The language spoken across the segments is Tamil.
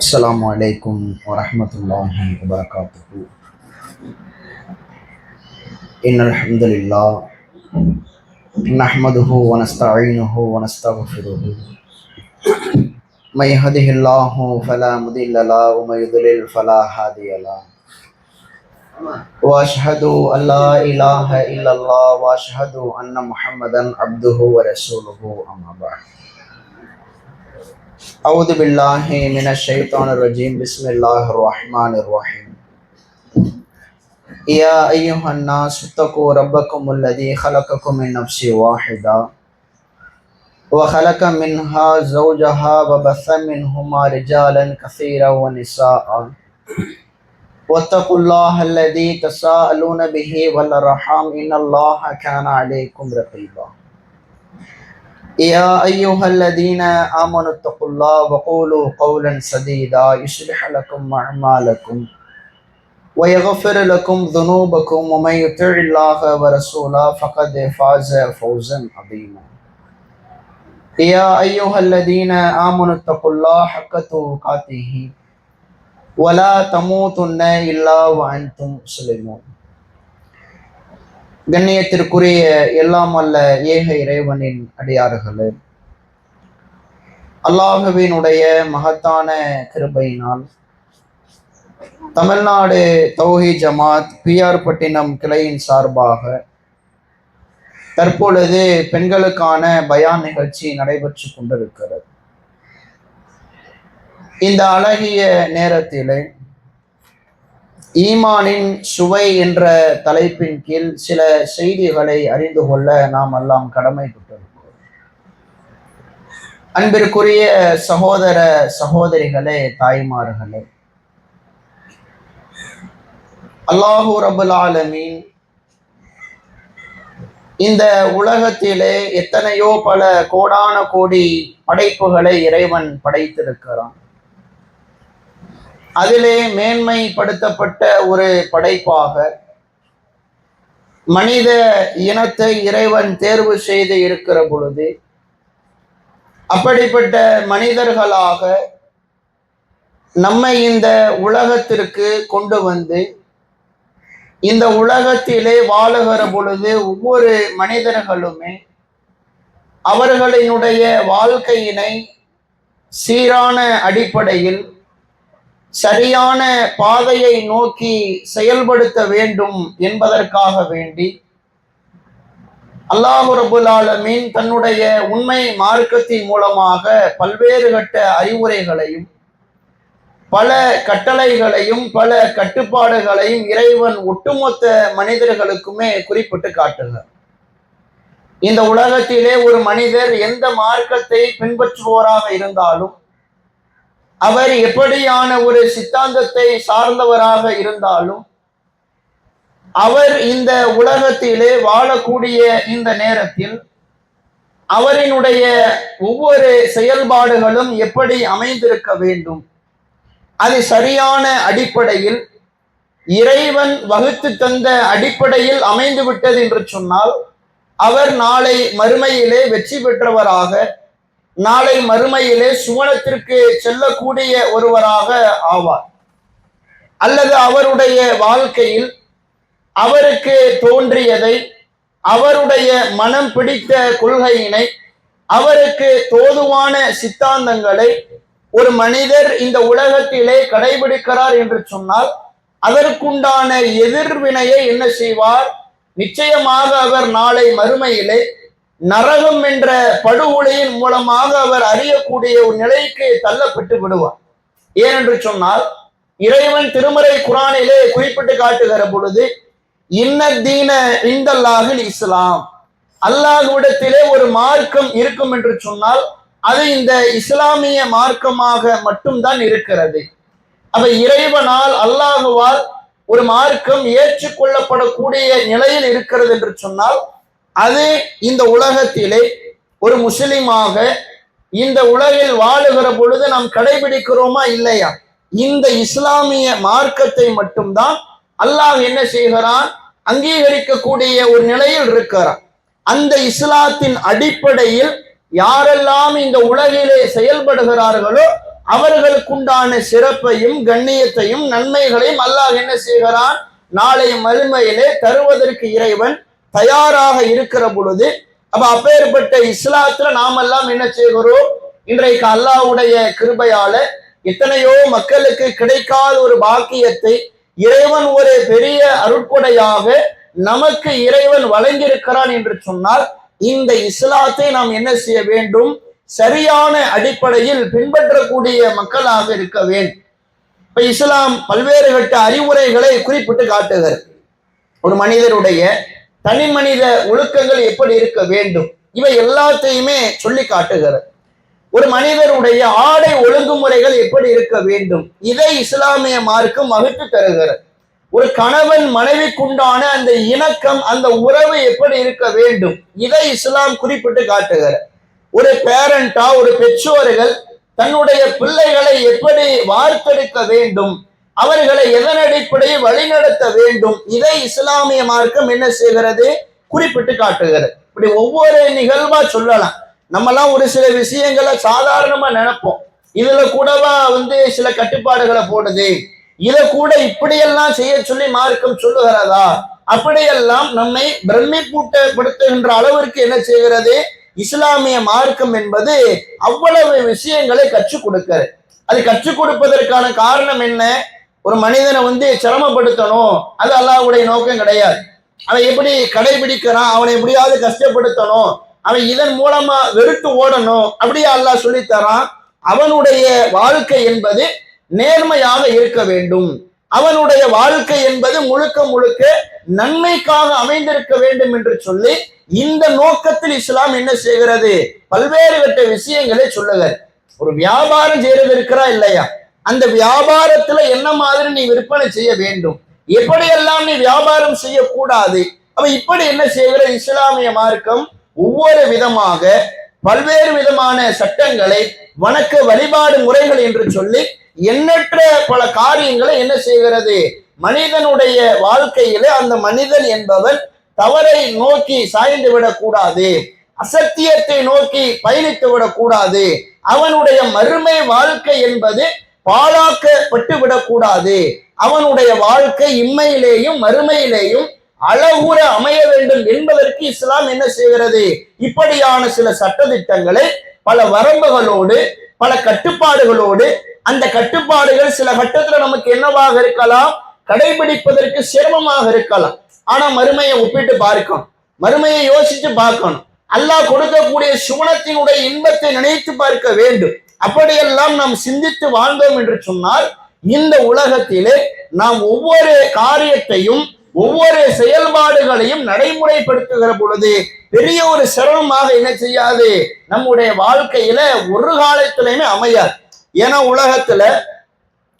السلام عليكم ورحمة الله وبركاته. إن الحمد لله نحمده ونستعينه ونستغفره. من يهده الله فلا مضل له ومن يضلل فلا هادي له. وأشهد أن لا إله إلا الله وأشهد أن محمدا عبده ورسوله أما بعد. أعوذ بالله من الشيطان الرجيم. بسم الله الرحمن الرحيم. يا أيها الناس اتقوا ربكم الذي خلقكم من نفس واحدة وخلق منها زوجها وبث منهما رجالا كثيرا ونساء واتقوا الله الذي تساءلون به والأرحام إن الله كان عليكم رقيبا. يا أيها الذين آمنوا اتقوا الله وقولوا قولا سديدا يصلح لكم أعمالكم ويغفر لكم ذنوبكم ومن يطع الله ورسوله فقد فاز فوزا عظيما. يا أيها الذين آمنوا اتقوا الله حق تقاته ولا تموتن إلا وأنتم مسلمون. கண்ணியத்திற்குரிய எல்லாம் அல்ல ஏக இறைவனின் அடியார்களே, அல்லாஹுவினுடைய மகத்தான கிருபையினால் தமிழ்நாடு தௌஹீத் ஜமாத் பிஆர் பட்டினம் கிளையின் சார்பாக தற்பொழுது பெண்களுக்கான பயான் நிகழ்ச்சி நடைபெற்று கொண்டிருக்கிறது. இந்த அழகிய நேரத்திலே ஈமானின் சுவை என்ற தலைப்பின் கீழ் சில செய்திகளை அறிந்து கொள்ள நாம் எல்லாம் கடமைப்பட்டிருக்கிறோம். அன்பிற்குரிய சகோதர சகோதரிகளே, தாய்மார்களே, அல்லாஹு ரபுல் ஆலமீன் இந்த உலகத்திலே எத்தனையோ பல கோடான கோடி படைப்புகளை இறைவன் படைத்திருக்கிறான். அதிலே மேன்மைப்படுத்தப்பட்ட ஒரு படைப்பாக மனித இனத்தை இறைவன் தேர்வு செய்து இருக்கிற பொழுது, அப்படிப்பட்ட மனிதர்களாக நம்மை இந்த உலகத்திற்கு கொண்டு வந்து இந்த உலகத்திலே வாழுகிற பொழுது ஒவ்வொரு மனிதர்களுமே அவர்களினுடைய வாழ்க்கையினை சீரான அடிப்படையில் சரியான பாதையை நோக்கி செயல்படுத்த வேண்டும் என்பதற்காக வேண்டி அல்லாஹு ரபுல் ஆலமீன் தன்னுடைய உண்மை மார்க்கத்தின் மூலமாக பல்வேறு கட்ட அறிவுரைகளையும் பல கட்டளைகளையும் பல கட்டுப்பாடுகளையும் இறைவன் ஒட்டுமொத்த மனிதர்களுக்குமே குறிப்பிட்டு காட்டுகிறார். இந்த உலகத்திலே ஒரு மனிதர் எந்த மார்க்கத்தை பின்பற்றுவோராக இருந்தாலும், அவர் எப்படியான ஒரு சித்தாந்தத்தை சார்ந்தவராக இருந்தாலும், அவர் இந்த உலகத்திலே வாழக்கூடிய இந்த நேரத்தில் அவரினுடைய ஒவ்வொரு செயல்பாடுகளும் எப்படி அமைந்திருக்க வேண்டும், அது சரியான அடிப்படையில் இறைவன் வகுத்து தந்த அடிப்படையில் அமைந்து விட்டது என்று சொன்னால், அவர் நாளை மறுமையிலே வெற்றி பெற்றவராக, நாளை மறுமையிலே சுவனத்திற்கு செல்லக்கூடிய ஒருவராக ஆவார். அல்லது அவருடைய வாழ்க்கையில் அவருக்கு தோன்றியதை, அவருடைய மனம் பிடித்த கொள்கையினை, அவருக்கு தோதுவான சித்தாந்தங்களை ஒரு மனிதர் இந்த உலகத்திலே கடைபிடிக்கிறார் என்று சொன்னால், அதற்குண்டான எதிர்வினையை என்ன செய்வார்? நிச்சயமாக அவர் நாளை மறுமையிலே நரகம் என்ற படுகொலையின் மூலமாக அவர் அறியக்கூடிய ஒரு நிலைக்கு தள்ளப்பட்டு விடுவார். ஏனென்று சொன்னால், இறைவன் திருமறை குரானிலே குறிப்பிட்டு காட்டுகிற பொழுது, இன்ன தீன இந்தல்லாஹில் இஸ்லாம், அல்லாஹ்விடத்திலே ஒரு மார்க்கம் இருக்கும் என்று சொன்னால் அது இந்த இஸ்லாமிய மார்க்கமாக மட்டும்தான் இருக்கிறது. அப்ப இறைவனால் அல்லாஹுவால் ஒரு மார்க்கம் ஏற்றுக்கொள்ளப்படக்கூடிய நிலையில் இருக்கிறது என்று சொன்னால், அது இந்த உலகத்திலே ஒரு முஸ்லிமாக இந்த உலகில் வாழுகிற பொழுது நாம் கடைபிடிக்கிறோமா இல்லையா? இந்த இஸ்லாமிய மார்க்கத்தை மட்டும்தான் அல்லாஹ் என்ன செய்கிறான்? அங்கீகரிக்கக்கூடிய ஒரு நிலையில் இருக்கிறான். அந்த இஸ்லாத்தின் அடிப்படையில் யாரெல்லாம் இந்த உலகிலே செயல்படுகிறார்களோ அவர்களுக்குண்டான சிறப்பையும் கண்ணியத்தையும் நன்மைகளையும் அல்லாஹ் என்ன செய்கிறான், நாளை மறுமையிலே தருவதற்கு இறைவன் தயாராக இருக்கிற பொழுது, அப்பேற்பட்ட இஸ்லாத்துல நாமெல்லாம் என்ன செய்கிறோம், இன்றைக்கு அல்லாஹ்வுடைய கிருபையால எத்தனையோ மக்களுக்கு கிடைக்காத ஒரு பாக்கியத்தை இறைவன் ஒரு பெரிய அருட்கொடையாக நமக்கு இறைவன் வழங்கியிருக்கிறான் என்று சொன்னால், இந்த இஸ்லாத்தை நாம் என்ன செய்ய வேண்டும், சரியான அடிப்படையில் பின்பற்றக்கூடிய மக்களாக இருக்க வேண்டும். இப்ப இஸ்லாம் பல்வேறு கட்ட அறிவுரைகளை குறிப்பிட்டு காட்டுகிறது. ஒரு மனிதருடைய தனி மனித ஒழுக்கங்கள் எப்படி இருக்க வேண்டும், இவை எல்லாத்தையுமே சொல்லி காட்டுகிறது. ஒரு மனிதருடைய ஆடை ஒழுங்குமுறைகள் எப்படி இருக்க வேண்டும், இதை இஸ்லாமிய மார்க்கம் வகுத்து தருகிறது. ஒரு கணவன் மனைவிக்குண்டான அந்த இணக்கம், அந்த உறவு எப்படி இருக்க வேண்டும், இதை இஸ்லாம் குறிப்பிட்டு காட்டுகிறது. ஒரு பேரண்டா, ஒரு பெற்றோர்கள் தன்னுடைய பிள்ளைகளை எப்படி வார்த்தெடுக்க வேண்டும், அவர்களை எதன் அடிப்படையில் வழிநடத்த வேண்டும், இதை இஸ்லாமிய மார்க்கம் என்ன செய்கிறது, குறிப்பிட்டு காட்டுகிறது. இப்படி ஒவ்வொரு நிகழ்வா சொல்லலாம். நம்மலாம் ஒரு சில விஷயங்களை சாதாரணமா நினைப்போம், இதுல கூடவா சில கட்டுப்பாடுகளை போடுது, இதை கூட இப்படியெல்லாம் செய்ய சொல்லி மார்க்கம் சொல்லுகிறதா, அப்படியெல்லாம் நம்மை பிரமிப்பூட்டப்படுத்துகின்ற அளவிற்கு என்ன செய்கிறது இஸ்லாமிய மார்க்கம் என்பது அவ்வளவு விஷயங்களை கற்றுக் கொடுக்கிறது. அது கற்றுக் கொடுப்பதற்கான காரணம் என்ன, ஒரு மனிதனை சிரமப்படுத்தணும், அது அல்லாஹ்வுடைய நோக்கம் கிடையாது. அவன் எப்படி கடைபிடிக்கிறான், அவனை எப்படியாவது கஷ்டப்படுத்தணும், அவன் இதன் மூலமா வெறுத்து ஓடணும், அப்படியே அல்லாஹ் சொல்லித்தரான். அவனுடைய வாழ்க்கை என்பது நேர்மையாக இருக்க வேண்டும், அவனுடைய வாழ்க்கை என்பது முழுக்க முழுக்க நன்மைக்காக அமைந்திருக்க வேண்டும் என்று சொல்லி இந்த நோக்கத்தில் இஸ்லாம் என்ன செய்கிறது, பல்வேறு கட்ட விஷயங்களை சொல்லுகிறது. ஒரு வியாபாரம் செய்யறது இருக்கிறா இல்லையா, அந்த வியாபாரத்துல என்ன மாதிரி நீ விற்பனை செய்ய வேண்டும், எப்படியெல்லாம் நீ வியாபாரம் செய்யக்கூடாது, அப்ப இப்படி என்ன செய்கிற இஸ்லாமிய மார்க்கம் ஒவ்வொரு விதமாக பல்வேறு விதமான சட்டங்களை, வணக்க வழிபாடு முறைகள் என்று சொல்லி எண்ணற்ற பல காரியங்களை என்ன செய்கிறது, மனிதனுடைய வாழ்க்கையில அந்த மனிதன் என்பவன் தவறை நோக்கி சாய்ந்து விடக்கூடாது, அசத்தியத்தை நோக்கி பயணித்து விடக்கூடாது, அவனுடைய மறுமை வாழ்க்கை என்பது பாழாக்கப்பட்டு விடக்கூடாது, அவனுடைய வாழ்க்கை இம்மையிலேயும் மறுமையிலேயும் அழகுற அமைய வேண்டும் என்பதற்கு இஸ்லாம் என்ன செய்கிறது, இப்படியான சில சட்டதிட்டங்களை பல வரம்புகளோடு பல கட்டுப்பாடுகளோடு, அந்த கட்டுப்பாடுகள் சில கட்டத்துல நமக்கு என்னவாக இருக்கலாம், கடைபிடிப்பதற்கு சிரமமாக இருக்கலாம். ஆனா மறுமையை ஒப்பிட்டு பார்க்கணும், மறுமையை யோசிச்சு பார்க்கணும், அல்லாஹ் கொடுக்கக்கூடிய சுவனத்தினுடைய இன்பத்தை நினைத்து பார்க்க வேண்டும். அப்படியெல்லாம் நாம் சிந்தித்து வாழ்ந்தோம் என்று சொன்னால் இந்த உலகத்திலே நாம் ஒவ்வொரு காரியத்தையும் ஒவ்வொரு செயல்பாடுகளையும் நடைமுறைப்படுத்துகிற பொழுது பெரிய ஒரு சிரமமாக என்ன செய்யாது, நம்முடைய வாழ்க்கையில ஒரு காலத்திலையுமே அமையாது. ஏன்னா உலகத்துல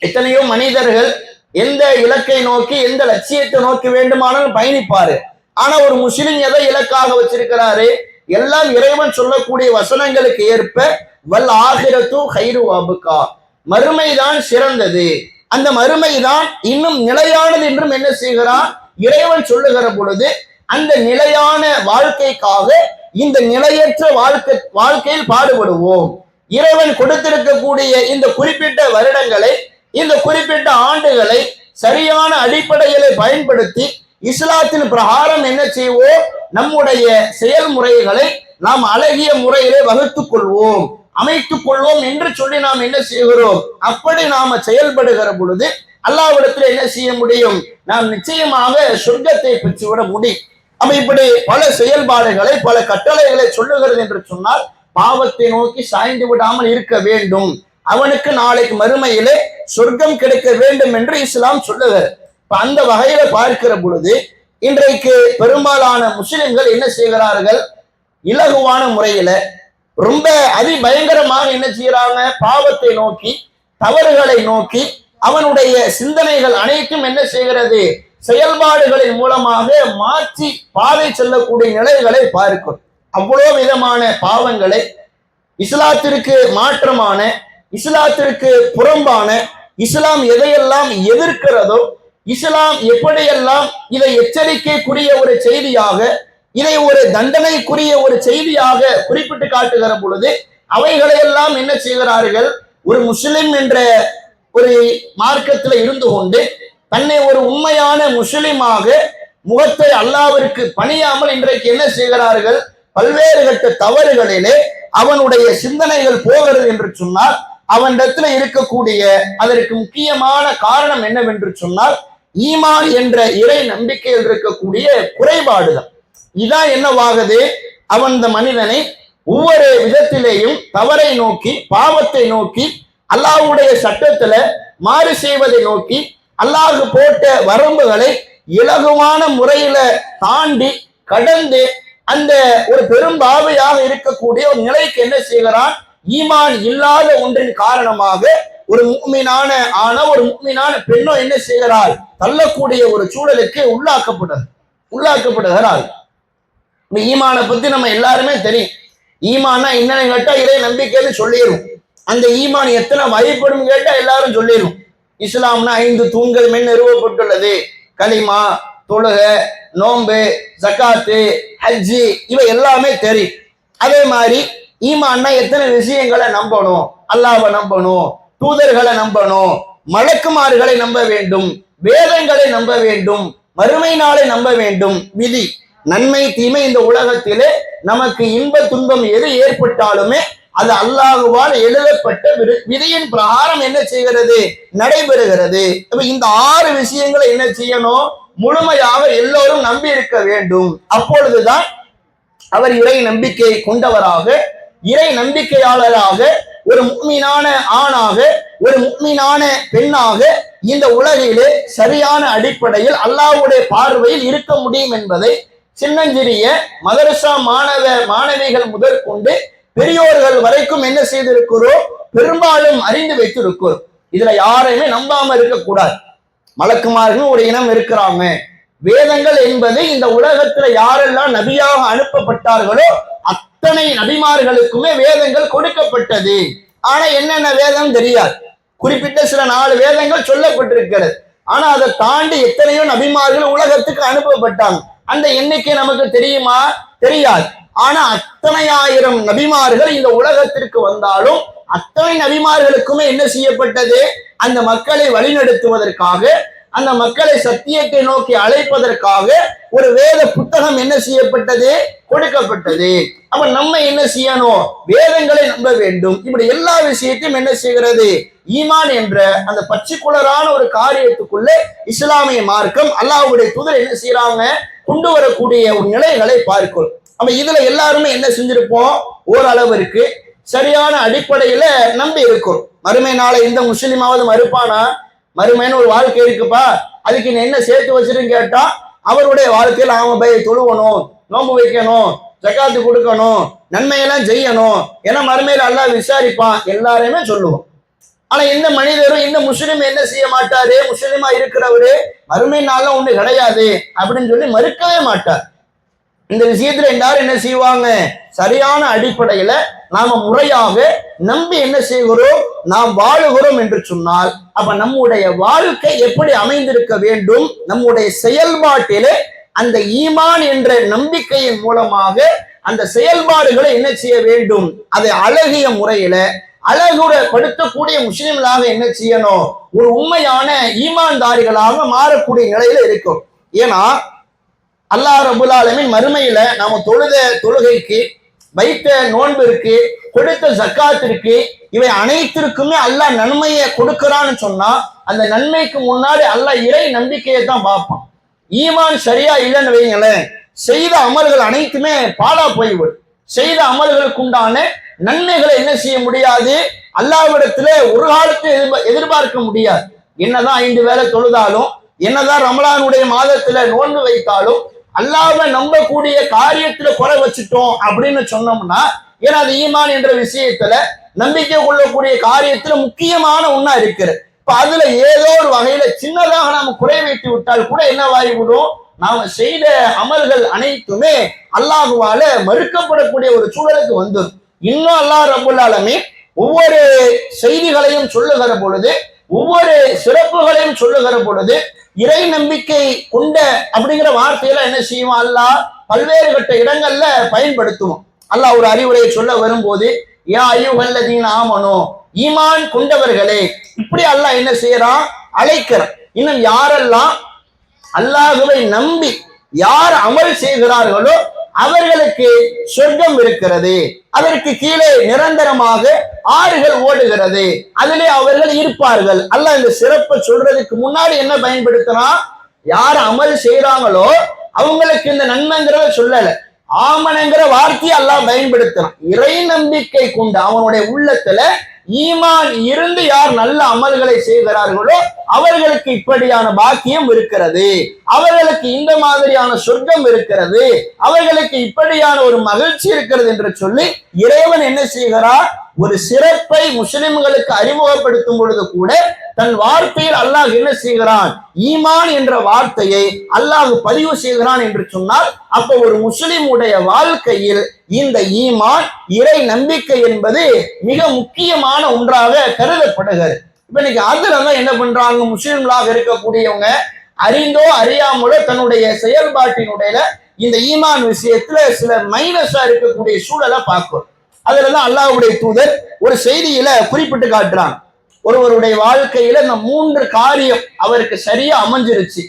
எத்தனையோ மனிதர்கள் எந்த இலக்கை நோக்கி எந்த லட்சியத்தை நோக்கி வேண்டுமானாலும் பயணிப்பாரு. ஆனா ஒரு முஸ்லிம் எதை இலக்காக வச்சிருக்கிறாரு, எல்லாம் இறைவன் சொல்லக்கூடிய வசனங்களுக்கு ஏற்ப வல் ஆகிரத்து ஹைரு அபுகா, மறுமைதான் சிறந்தது, அந்த மறுமைதான் இன்னும் நிலையானது என்றும் என்ன செய்கிறான் இறைவன் சொல்லுகிற பொழுது, அந்த நிலையான வாழ்க்கைக்காக இந்த நிலையற்ற வாழ்க்கையில் பாடுபடுவோம். இறைவன் கொடுத்திருக்கக்கூடிய இந்த குறிப்பிட்ட வருடங்களை, இந்த குறிப்பிட்ட ஆண்டுகளை சரியான அடிப்படைகளை பயன்படுத்தி இஸ்லாத்தின் பிரகாரம் என்ன செய்வோம், நம்முடைய செயல்முறைகளை நாம் அழகிய முறையிலே வகுத்துக் கொள்வோம், அமைத்துக் கொள்வோம் என்று சொல்லி நாம் என்ன செய்கிறோம், அப்படி நாம செயல்படுகிற பொழுது அல்லாஹ்விடத்தில் என்ன செய்ய முடியும், நாம் நிச்சயமாக சொர்க்கத்தை பெற்றுவிட முடியும். அப்ப இப்படி பல செயல்பாடுகளை பல கட்டளைகளை சொல்லுகிறது என்று சொன்னால் பாவத்தை நோக்கி சாய்ந்து விடாமல் இருக்க வேண்டும், அவனுக்கு நாளைக்கு மறுமையிலே சொர்க்கம் கிடைக்க வேண்டும் என்று இஸ்லாம் சொல்லுகிறது. அந்த வகையில பார்க்கிற பொழுது இன்றைக்கு பெரும்பாலான முஸ்லிம்கள் என்ன செய்கிறார்கள், இலகுவான முறையில ரொம்ப அதிபயங்கரமாக என்ன செய்யறாங்க, பாவத்தை நோக்கி தவறுகளை நோக்கி அவனுடைய சிந்தனைகள் அனைத்தும் என்ன செய்கிறது, செயல்பாடுகளின் மூலமாக மாற்றி பாதை செல்லக்கூடிய நிலைகளை பார்க்கும். அவ்வளவு விதமான பாவங்களை, இஸ்லாத்திற்கு மாற்றமான, இஸ்லாத்திற்கு புறம்பான, இஸ்லாம் எதையெல்லாம் எதிர்க்கிறதோ, இஸ்லாம் எப்படியெல்லாம் இதை எச்சரிக்கைக்குரிய ஒரு செய்தியாக, இதை ஒரு தண்டனைக்குரிய ஒரு செய்தியாக குறிப்பிட்டு காட்டுகிற பொழுது அவைகளையெல்லாம் என்ன செய்கிறார்கள், ஒரு முஸ்லிம் என்ற ஒரு மார்க்கத்துல இருந்து கொண்டு தன்னை ஒரு உண்மையான முஸ்லிமாக முகத்தை அல்லாஹ்விற்கு பணியாமல் இன்றைக்கு என்ன செய்கிறார்கள்? பல்வேறு கட்ட தவறுகளிலே அவனுடைய சிந்தனைகள் போகிறது என்று சொன்னால் அவனிடத்துல இருக்கக்கூடிய அதற்கு முக்கியமான காரணம் என்னவென்று சொன்னால் ஈமான் என்ற இறை நம்பிக்கையில் இருக்கக்கூடிய குறைபாடுகள். இதான் என்னவாகுது? அவன் இந்த மனிதனை ஒவ்வொரு விதத்திலேயும் தவறை நோக்கி, பாவத்தை நோக்கி, அல்லாஹ்வுடைய சட்டத்துல மாறு செய்வதை நோக்கி, அல்லாஹ் போட்ட வரம்புகளை இலகுவான முறையில தாண்டி கடந்து அந்த ஒரு பெரும் பாவையாக இருக்கக்கூடிய ஒரு நிலைக்கு என்ன செய்கிறான்? ஈமான் இல்லாத ஒன்றின் காரணமாக ஒரு முஃமினான ஆணோ ஒரு முஃமினான பெண்ணோ என்ன செய்கிறாள்? தள்ளக்கூடிய ஒரு சூழலுக்கு உள்ளாக்கப்படுகிறாள். ஈமானை பத்தி நம்ம எல்லாருமே தெரியும். ஈமான்னா என்னன்னு கேட்டா இறை நம்பிக்கைன்னு சொல்லிடும். அந்த ஈமான் எத்தனை வகைப்படும் கேட்டா எல்லாரும் சொல்லிடும். இஸ்லாம்னா 5 தூண்கள் மென் நிறுவப்பட்டுள்ளது. கலிமா, தொழுக, நோன்பு, ஜக்காத்து, ஹஜ்ஜி, இவை எல்லாமே தெரியும். அதே மாதிரி ஈமான்னா எத்தனை விஷயங்களை நம்பணும்? அல்லாஹ்வை நம்பணும், தூதர்களை நம்பணும், மலக்குமார்களை நம்ப வேண்டும், வேதங்களை நம்ப வேண்டும், மறுமை நாளை நம்ப வேண்டும். விதி, நன்மை தீமை இந்த உலகத்திலே நமக்கு இன்ப துன்பம் எது ஏற்பட்டாலுமே அது அல்லாஹ்வால் எழுதப்பட்ட விதியின் பிரகாரம் என்ன செய்கிறது? நடைபெறுகிறது. இந்த 6 விஷயங்களை என்ன செய்யணும்? முழுமையாக எல்லோரும் நம்பி இருக்க வேண்டும். அப்பொழுதுதான் அவர் இறை நம்பிக்கை கொண்டவராக, இறை நம்பிக்கையாளராக, ஒரு முஃமினான ஆணாக, ஒரு முஃமினான பெண்ணாக இந்த உலகிலே சரியான அடிப்படையில் அல்லாஹ்வுடைய பார்வையில் இருக்க முடியும் என்பதை சின்னஞ்சிறிய மதரசா மாணவிகள் முதற்கொண்டு பெரியோர்கள் வரைக்கும் என்ன செய்திருக்கிறோம்? பெரும்பாலும் அறிந்து வைத்திருக்கிறோம். இதுல யாரையுமே நம்பாம இருக்கக்கூடாது. மலக்குமார்கள் ஒரு இனம் இருக்கிறாங்க. வேதங்கள் என்பது இந்த உலகத்துல யாரெல்லாம் நபியாக அனுப்பப்பட்டார்களோ அத்தனை நபிமார்களுக்குமே வேதங்கள் கொடுக்கப்பட்டது. ஆனா என்னென்ன வேதம் தெரியாது. குறிப்பிட்ட சில 4 வேதங்கள் சொல்லப்பட்டிருக்கிறது. ஆனா அதை தாண்டி எத்தனையோ நபிமார்கள் உலகத்துக்கு அனுப்பப்பட்டாங்க. அந்த எண்ணிக்கை நமக்கு தெரியுமா? தெரியாது. ஆனா அத்தனை ஆயிரம் நபிமார்கள் இந்த உலகத்திற்கு வந்தாலும் அத்தனை நபிமார்களுக்குமே என்ன செய்யப்பட்டது? அந்த மக்களை வழிநடத்துவதற்காக, அந்த மக்களை சத்தியத்தை நோக்கி அழைப்பதற்காக ஒரு வேத புத்தகம் என்ன செய்யப்பட்டது? கொடுக்கப்பட்டது. அப்ப நம்ம என்ன செய்யணும்? வேதங்களை நம்ப வேண்டும். இப்படி எல்லா விஷயத்தையும் என்ன செய்கிறது? ஈமான் என்ற அந்த பர்டிகுலரான ஒரு காரியத்துக்குள்ளே இஸ்லாமிய மார்க்கம், அல்லாஹ்வுடைய தூதர் என்ன செய்யறாங்க? கொண்டு வரக்கூடிய ஒரு நிலைகளை பார்க்கிறோம். அப்ப இதுல எல்லாருமே என்ன செஞ்சிருப்போம்? ஓரளவிற்கு சரியான அடிப்படையில நம்பி இருக்கும். மறுமை நாளை இந்த முஸ்லிமாவது மறுப்பானா? மறுமைன்னு ஒரு வாழ்க்கை இருக்குப்பா, அதுக்கு நீ என்ன சேர்த்து வச்சிருன்னு கேட்டா அவருடைய வாழ்க்கையில் நாம போய் தொழுவணும், நோன்பு வைக்கணும், ஜக்காத்து கொடுக்கணும், நன்மையெல்லாம் செய்யணும், ஏன்னா மறுமையில அல்லாஹ் விசாரிப்பான் எல்லாரையுமே சொல்லுவோம். ஆனா இந்த மனிதரும் இந்த முஸ்லிம் என்ன செய்ய மாட்டாரு? முஸ்லிமா இருக்கிறவரு மறுமை நாள்ல ஒண்ணு கிடையாது அப்படின்னு சொல்லி மறுக்கவே மாட்டார். இந்த விஷயத்துல எல்லாரும் என்ன செய்வாங்க? சரியான அடிப்படையில நாம முறையாக நம்பி என்ன செய்கிறோம்? நாம் வாழுகிறோம் என்று சொன்னால் அப்ப நம்முடைய வாழ்க்கை எப்படி அமைந்திருக்க வேண்டும்? நம்முடைய செயல்பாட்டிலே அந்த ஈமான் என்ற நம்பிக்கையின் மூலமாக அந்த செயல்பாடுகளை என்ன செய்ய வேண்டும்? அதை அழகிய முறையில அழகுறப்படுத்தக்கூடிய முஸ்லிம்களாக என்ன செய்யணும்? ஒரு உண்மையான ஈமான்தாரிகளாக மாறக்கூடிய நிலையில இருக்கும். ஏன்னா அல்லாஹ் ரபுல் ஆலமீன் மறுமையில நாம தொழுத தொழுகைக்கு, வைத்த நோன்பிற்கு, கொடுத்த ஜக்காத்திற்கு, இவை அனைத்திற்குமே அல்லாஹ் நன்மையை கொடுக்கிறான்னு சொன்னா அந்த நன்மைக்கு முன்னாடி அல்லாஹ் இறை நம்பிக்கையை தான் பார்ப்பான். ஈமான் சரியா இல்லைன்னு வைங்களேன், செய்த அமல்கள் அனைத்துமே பாலா போய்விடும். செய்த அமல்களுக்கு உண்டான நன்மைகளை என்ன செய்ய முடியாது? அல்லாஹ்விடத்துல ஒரு காலத்தை எதிர்பார்க்க முடியாது. என்னதான் 5 வேளை தொழுதாலும், என்னதான் ரமலானுடைய மாதத்துல நோன்பு வைத்தாலும், அல்லாஹ்வை நம்பக்கூடிய காரியத்துல குறை வச்சுட்டோம் அப்படின்னு சொன்னோம்னா, ஏன்னா அது ஈமான் என்ற விஷயத்துல நம்பிக்கை கொள்ளக்கூடிய காரியத்துல முக்கியமான ஒண்ணா இருக்குது. இப்ப அதுல ஏதோ ஒரு வகையில சின்னதாக நாம குறை வைத்து விட்டால் கூட என்னவாகிவிடும்? நாம செய்த அமல்கள் அனைத்துமே அல்லாஹ்வால மறுக்கப்படக்கூடிய ஒரு சூழலுக்கு வந்துடும். இன்னும் அல்லாஹ் ரப்பல் ஆலமீன் ஒவ்வொரு செய்திகளையும் சொல்லுகிற பொழுது, ஒவ்வொரு சிறப்புகளையும் சொல்லுகிற பொழுது இறை நம்பிக்கை கொண்ட அப்படிங்கிற வார்த்தையில என்ன செய்வோம்? அல்லாஹ் பல்வேறு கட்ட இடங்கள்ல பயன்படுத்துவோம். அல்லாஹ் ஒரு அறிவுரையை சொல்ல வரும்போது, யா அய்யுஹல்லதீன ஆமனூ, ஈமான் கொண்டவர்களே, இப்படி அல்லாஹ் என்ன செய்யறான், அழைக்கிறான். இன்னும் யாரெல்லாம் அல்லாஹுவை நம்பி யார் அமல் செய்கிறார்களோ அவர்களுக்கு சொர்க்கம் இருக்கிறது, அதற்கு கீழே நிரந்தரமாக ஆறுகள் ஓடுகிறது, அதிலே அவர்கள் இருப்பார்கள். அல்லாஹ் இந்த சிறப்பை சொல்றதுக்கு முன்னாடி என்ன பயன்படுத்தினா, யார் அமல் செய்யறாங்களோ அவங்களுக்கு இந்த நன்மைங்கிறத சொல்லல, ஆமனங்கிற வார்த்தையை அல்லாஹ் பயன்படுத்துறான். இறை நம்பிக்கை கொண்டு அவனுடைய உள்ளத்துல ஈமான் இருந்து யார் நல்ல அமல்களை செய்கிறார்களோ அவர்களுக்கு இப்படியான பாக்கியம் இருக்கிறது, அவர்களுக்கு இந்த மாதிரியான சொர்க்கம் இருக்கிறது, அவர்களுக்கு இப்படியான ஒரு மகிழ்ச்சி இருக்கிறது என்று சொல்லி இறைவன் என்ன செய்கிறார், ஒரு சிறப்பை முஸ்லிம்களுக்கு அறிமுகப்படுத்தும் பொழுது கூட தன் வார்த்தையில் அல்லாஹ் என்ன செய்கிறான், ஈமான் என்ற வார்த்தையை அல்லாஹ் பதிவு செய்கிறான் என்று சொன்னால், அப்ப ஒரு முஸ்லிமுடைய வாழ்க்கையில் இந்த ஈமான் இறை நம்பிக்கை என்பது மிக முக்கியமான ஒன்றாக கருதப்படுகிறது. இப்ப இன்னைக்கு அதுலதான் என்ன பண்றாங்க, முஸ்லிம்களாக இருக்கக்கூடியவங்க அறிந்தோ அறியாமலோ தன்னுடைய செயல்பாட்டினுடைய இந்த ஈமான் விஷயத்துல சில மைனஸா இருக்கக்கூடிய சூழலை பார்க்கும். அதுலதான் அல்லாஹ்வுடைய தூதர் ஒரு செய்தியில குறிப்பிட்டு காட்டுறாங்க, ஒருவருடைய வாழ்க்கையில இந்த 3 காரியம் அவருக்கு சரியா அமைஞ்சிருச்சு,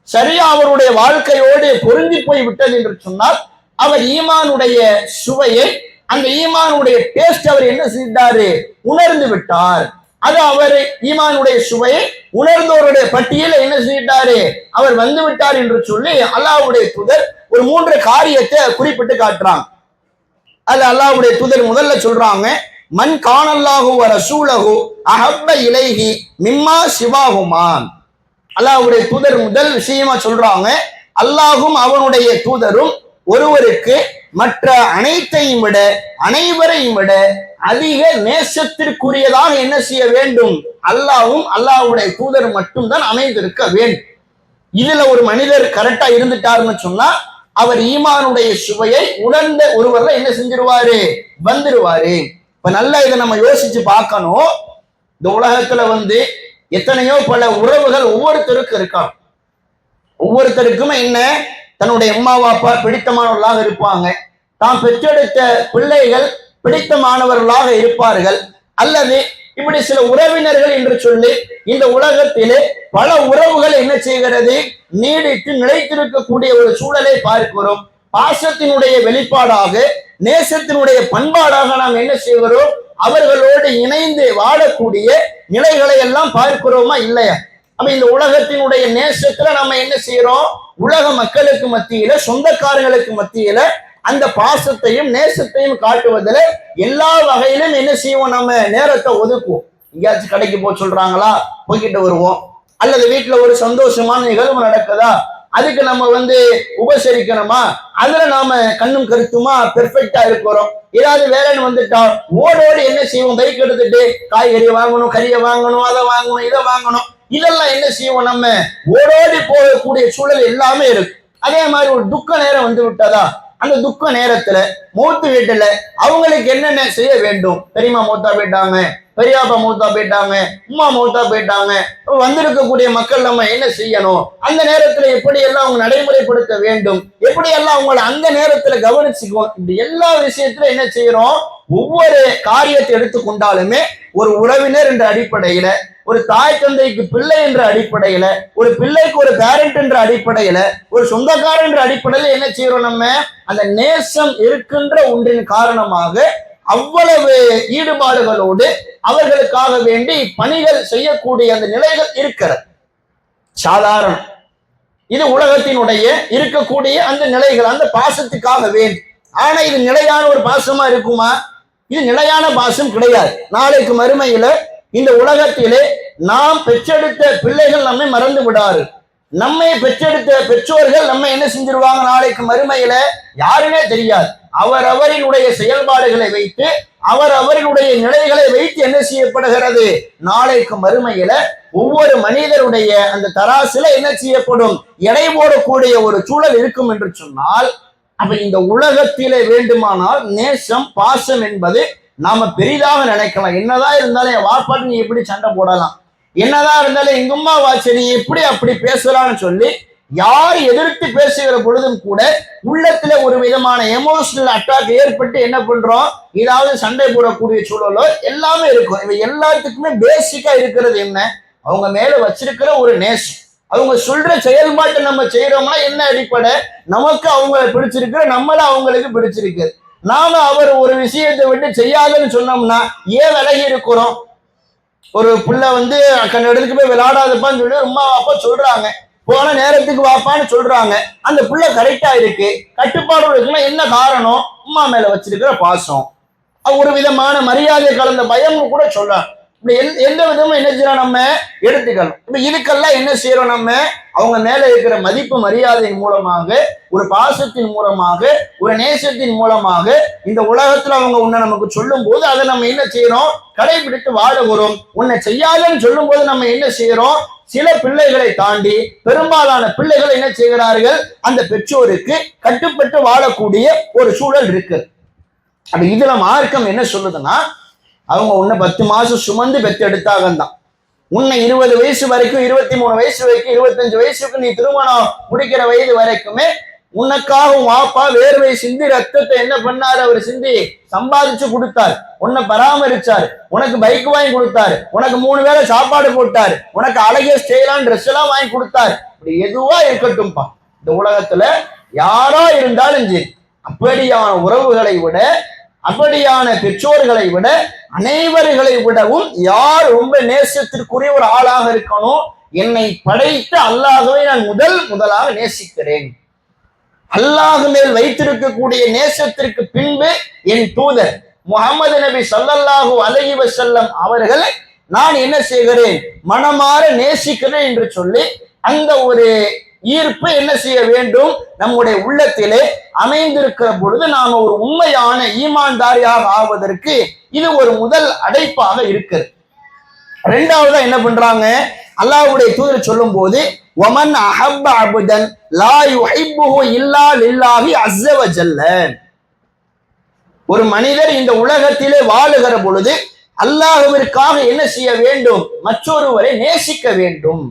சரியா அவருடைய வாழ்க்கையோடு பொருந்தி போய் விட்டது என்று சொன்னால் அவர் ஈமானுடைய சுவையை, அந்த ஈமானுடைய டேஸ்ட் அவர் என்ன செய்தாரு, உணர்ந்து விட்டார். அது அவர் ஈமானுடைய சுவையை உணர்ந்தவருடைய பட்டியல என்ன செய்தாரு, அவர் வந்து விட்டார் என்று சொல்லி அல்லாஹ்வுடைய தூதர் ஒரு 3 காரியத்தை குறிப்பிட்டு காட்டுறாங்க. அது அல்லாஹ்வுடைய தூதர் முதல்ல சொல்றாங்க, மன் கானல்லாஹு வ ரசூலஹு அஹப்ப இலைஹி மிம்மா சிவாஹுமா. அல்லாஹ்வுடைய தூதர் முதல் விஷயமா சொல்றாங்க, அல்லாஹும் அவனுடைய தூதரும் ஒருவருக்கு மற்ற அனைத்தையும் விட அனைவரையும் விட அதிக நேசத்திற்குரியதாக என்ன செய்ய வேண்டும், அல்லாஹ்வும் அல்லாஹ்வுடைய தூதர் மட்டும்தான் அமைந்திருக்க வேண்டும். இதுல ஒரு மனிதர் கரெக்டா இருந்துட்டாருன்னு சொன்னா அவர் ஈமானுடைய சுவையை உணர்ந்த ஒருவர்ல என்ன செஞ்சிருவாரு, வந்துருவாரு. இப்ப நல்லா இதை நம்ம யோசிச்சு பார்க்கணும். இந்த உலகத்துல எத்தனையோ பல உறவுகள் ஒவ்வொருத்தருக்கும் இருக்காங்க. ஒவ்வொருத்தருக்குமே என்ன, தன்னுடைய அம்மா அப்பா பிடித்தமானவர்களாக இருப்பாங்க, தாம் பெற்றெடுத்த பிள்ளைகள் பிடித்தமானவர்களாக இருப்பார்கள், அல்லது இப்படி சில உறவினர்கள் என்று சொல்லி இந்த உலகத்திலே பல உறவுகள் என்ன செய்கிறது, நீடித்து நிலைத்திருக்கக்கூடிய ஒரு சூழலை பார்க்கிறோம். பாசத்தினுடைய வெளிப்பாடாக, நேசத்தினுடைய பண்பாடாக நாம் என்ன செய்கிறோம், அவர்களோடு இணைந்து வாழக்கூடிய நிலைகளை எல்லாம் பார்க்கிறோமா இல்லையா? அப்ப இந்த உலகத்தினுடைய நேசத்துல நம்ம என்ன செய்யறோம், உலக மக்களுக்கு மத்தியில, சொந்தக்காரர்களுக்கு மத்தியில அந்த பாசத்தையும் நேசத்தையும் காட்டுவதில் எல்லா வகையிலும் என்ன செய்வோம், நம்ம நேரத்தை ஒதுக்குவோம். எங்கேயாச்சும் கடைக்கு போக சொல்றாங்களா, போய்கிட்டு வருவோம். அல்லது வீட்டுல ஒரு சந்தோஷமான நிகழ்வு நடக்குதா, அதுக்கு நம்ம உபசரிக்கணுமா, அதுல நாம கண்ணும் கருத்துமா பெர்ஃபெக்டா இருக்கிறோம். ஏதாவது வேலைன்னு வந்துட்டா ஓடோடு என்ன செய்வோம், பைக் எடுத்துட்டு காய்கறி வாங்கணும், கறியை வாங்கணும், அதை வாங்கணும், இதை வாங்கணும், இதெல்லாம் என்ன செய்வோம், நம்ம ஓடோடி போகக்கூடிய சூழல் எல்லாமே இருக்கு. அதே மாதிரி ஒரு துக்க நேரம் வந்து விட்டதா, அந்த துக்க நேரத்துல மூத்து வீட்டுல அவங்களுக்கு என்னென்ன செய்ய வேண்டும், பெரியம்மா மூத்தா போயிட்டாங்க, பெரியாப்பா மூத்தா போயிட்டாங்க, உமா மூத்தா போயிட்டாங்க, வந்திருக்கக்கூடிய மக்கள் நம்ம என்ன செய்யணும், அந்த நேரத்துல எப்படி எல்லாம் அவங்க நடைமுறைப்படுத்த வேண்டும், எப்படி எல்லாம் அவங்களை அந்த நேரத்துல கவனிச்சுக்கணும். இப்படி எல்லா விஷயத்துல என்ன செய்யறோம், ஒவ்வொரு காரியத்தை எடுத்துக்கொண்டாலுமே ஒரு உறவினர் என்ற அடிப்படையில, ஒரு தாய் தந்தைக்கு பிள்ளை என்ற அடிப்படையில, ஒரு பிள்ளைக்கு ஒரு பேரண்ட் என்ற அடிப்படையில, ஒரு சொந்தக்காரர் என்ற அடிப்படையில என்ன செய்யறோம், நம்ம அந்த நேசம் இருக்கின்ற ஒன்றின் காரணமாக அவ்வளவு ஈடுபாடுகளோடு அவர்களுக்காக வேண்டி பணிகள் செய்யக்கூடிய அந்த நிலைகள் இருக்கிறது. சாதாரணம், இது உலகத்தினுடைய இருக்கக்கூடிய அந்த நிலைகள், அந்த பாசத்துக்காக வேண்டி. ஆனா இது நிலையான ஒரு பாசமா இருக்குமா, இது நிலையான பாசம் கிடையாது. நாளைக்கு மறுமையில இந்த உலகத்திலே நாம் பெற்றெடுத்த பிள்ளைகள் நம்மை மறந்து விடாரு, நம்மை பெற்றெடுத்த பெற்றோர்கள் நம்ம என்ன செஞ்சிருவாங்க, நாளைக்கு மறுமையில யாருமே தெரியாது. அவரவரினுடைய செயல்பாடுகளை வைத்து, அவரவரினுடைய நிலைகளை வைத்து என்ன செய்யப்படுகிறது, நாளைக்கு மறுமையில ஒவ்வொரு மனிதருடைய அந்த தராசுல என்ன செய்யப்படும், எடை போடக்கூடிய ஒரு சூழல் இருக்கும் என்று சொன்னால், அப்ப இந்த உலகத்திலே வேண்டுமானால் நேசம் பாசம் என்பது நாம பெரிதாக நினைக்கலாம். என்னதான் இருந்தாலும் என் வாப்பாட்டு நீ எப்படி சண்டை போடலாம், என்னதான் இருந்தாலும் எங்க அம்மா வாட்சி நீ எப்படி அப்படி பேசலாம்னு சொல்லி யார் எதிர்த்து பேசுகிற பொழுதும் கூட உள்ளத்துல ஒரு விதமான எமோஷனல் அட்டாக் ஏற்பட்டு என்ன பண்றோம், ஏதாவது சண்டை போடக்கூடிய சூழலோ எல்லாமே இருக்கும். இவை எல்லாத்துக்குமே பேசிக்கா இருக்கிறது என்ன, அவங்க மேல வச்சிருக்கிற ஒரு நேசம். அவங்க சொல்ற செயல்பாட்டை நம்ம செய்யறோம்னா என்ன அடிப்படை, நமக்கு அவங்களை பிடிச்சிருக்கு, நம்மள அவங்களுக்கு பிடிச்சிருக்கு. நாம அவர் ஒரு விஷயத்தை விட்டு செய்யாதுன்னு சொன்னோம்னா ஏன் விலகி இருக்கிறோம்? ஒரு புள்ள கண்ட இடத்துக்கு போய் விளையாடாதப்பான்னு சொல்லி அம்மா அப்பா சொல்றாங்க, போன நேரத்துக்கு வாப்பான்னு சொல்றாங்க, அந்த புள்ள கரெக்டா இருக்கு, கட்டுப்பாடு இருக்குன்னா என்ன காரணம்? அம்மா மேல வச்சிருக்கிற பாசம், ஒரு விதமான மரியாதை கலந்த பயம் கூட சொல்லலாம். இப்படி எந்த விதமும் என்ன செய்யறோம் நம்ம எடுத்துக்கலாம். இப்ப இதுக்கெல்லாம் என்ன செய்யறோம், நம்ம அவங்க மேல இருக்கிற மதிப்பு மரியாதையின் மூலமாக, ஒரு பாசத்தின் மூலமாக, ஒரு நேசத்தின் மூலமாக இந்த உலகத்துல அவங்க உன்னை நமக்கு சொல்லும் போது அதை நம்ம என்ன செய்யறோம், கடைபிடித்து வாழுகிறோம். உன்னை செய்யாதன்னு சொல்லும் போது நம்ம என்ன செய்யறோம், சில பிள்ளைகளை தாண்டி பெரும்பாலான பிள்ளைகள் என்ன செய்கிறார்கள், அந்த பெற்றோருக்கு கட்டுப்பட்டு வாழக்கூடிய ஒரு சூழல் இருக்கு. அப்ப இதுல மார்க்கம் என்ன சொல்லுதுன்னா, அவங்க உன்னை 10 மாசம் சுமந்து பெற்றெடுத்தாக தான், உன்னை 20 வயசு வரைக்கும், 23 வயசு வரைக்கும், 25 வயசுக்கு நீ திருமணம் முடிக்கிற வயது வரைக்குமே உனக்காக வாப்பா வேர்வை சிந்தி ரத்தத்தை என்ன பண்ணாரு, அவர் சிந்தி சம்பாதிச்சு கொடுத்தார், உன்னை பராமரிச்சார், உனக்கு பைக் வாங்கி கொடுத்தாரு, உனக்கு 3 வேளை சாப்பாடு போட்டார், உனக்கு அழகிய ஸ்டைலான ட்ரெஸ் எல்லாம் வாங்கி கொடுத்தார். இப்படி எதுவா இருக்கட்டும்பா, இந்த உலகத்துல யாரா இருந்தாலும் சரி, அப்படியான உறவுகளை விட, அப்படியான பெற்றோர்களை விட, அனைவர்களை விடவும் யார் ரொம்ப நேசத்திற்குரிய ஒரு ஆளாக இருக்கணும், என்னை படைத்த அல்லாஹ்வை நான் முதலாக நேசிக்கிறேன். அல்லாஹ் மேல் வைத்திருக்கக்கூடிய நேசத்திற்கு பின்பு என் தூதர் முஹம்மது நபி ஸல்லல்லாஹு அலைஹி வஸல்லம் அவர்களை நான் என்ன செய்கிறேன், மனமாற நேசிக்கிறேன் என்று சொல்லி அந்த ஒரு ஈர்ப்பு என்ன செய்ய வேண்டும், நம்முடைய உள்ளத்திலே அமைந்திருக்கிற பொழுது நாம ஒரு உண்மையான ஈமான்தாரியாக ஆவதற்கு இது ஒரு முதல் அடைப்பாக இருக்கிறது. ரெண்டாவதா என்ன பண்றாங்க, அல்லாஹ்வுடைய தூதர் சொல்லும் போது, வமன் அஹப்ப அப்தன் லா யுஹிப்புஹு இல்லா லில்லாஹி அஸ்ஸ வஜல்ல, ஒரு மனிதர் இந்த உலகத்திலே வாழுகிற பொழுது அல்லாஹ்விற்காக என்ன செய்ய வேண்டும், மற்றொருவரை நேசிக்க வேண்டும்.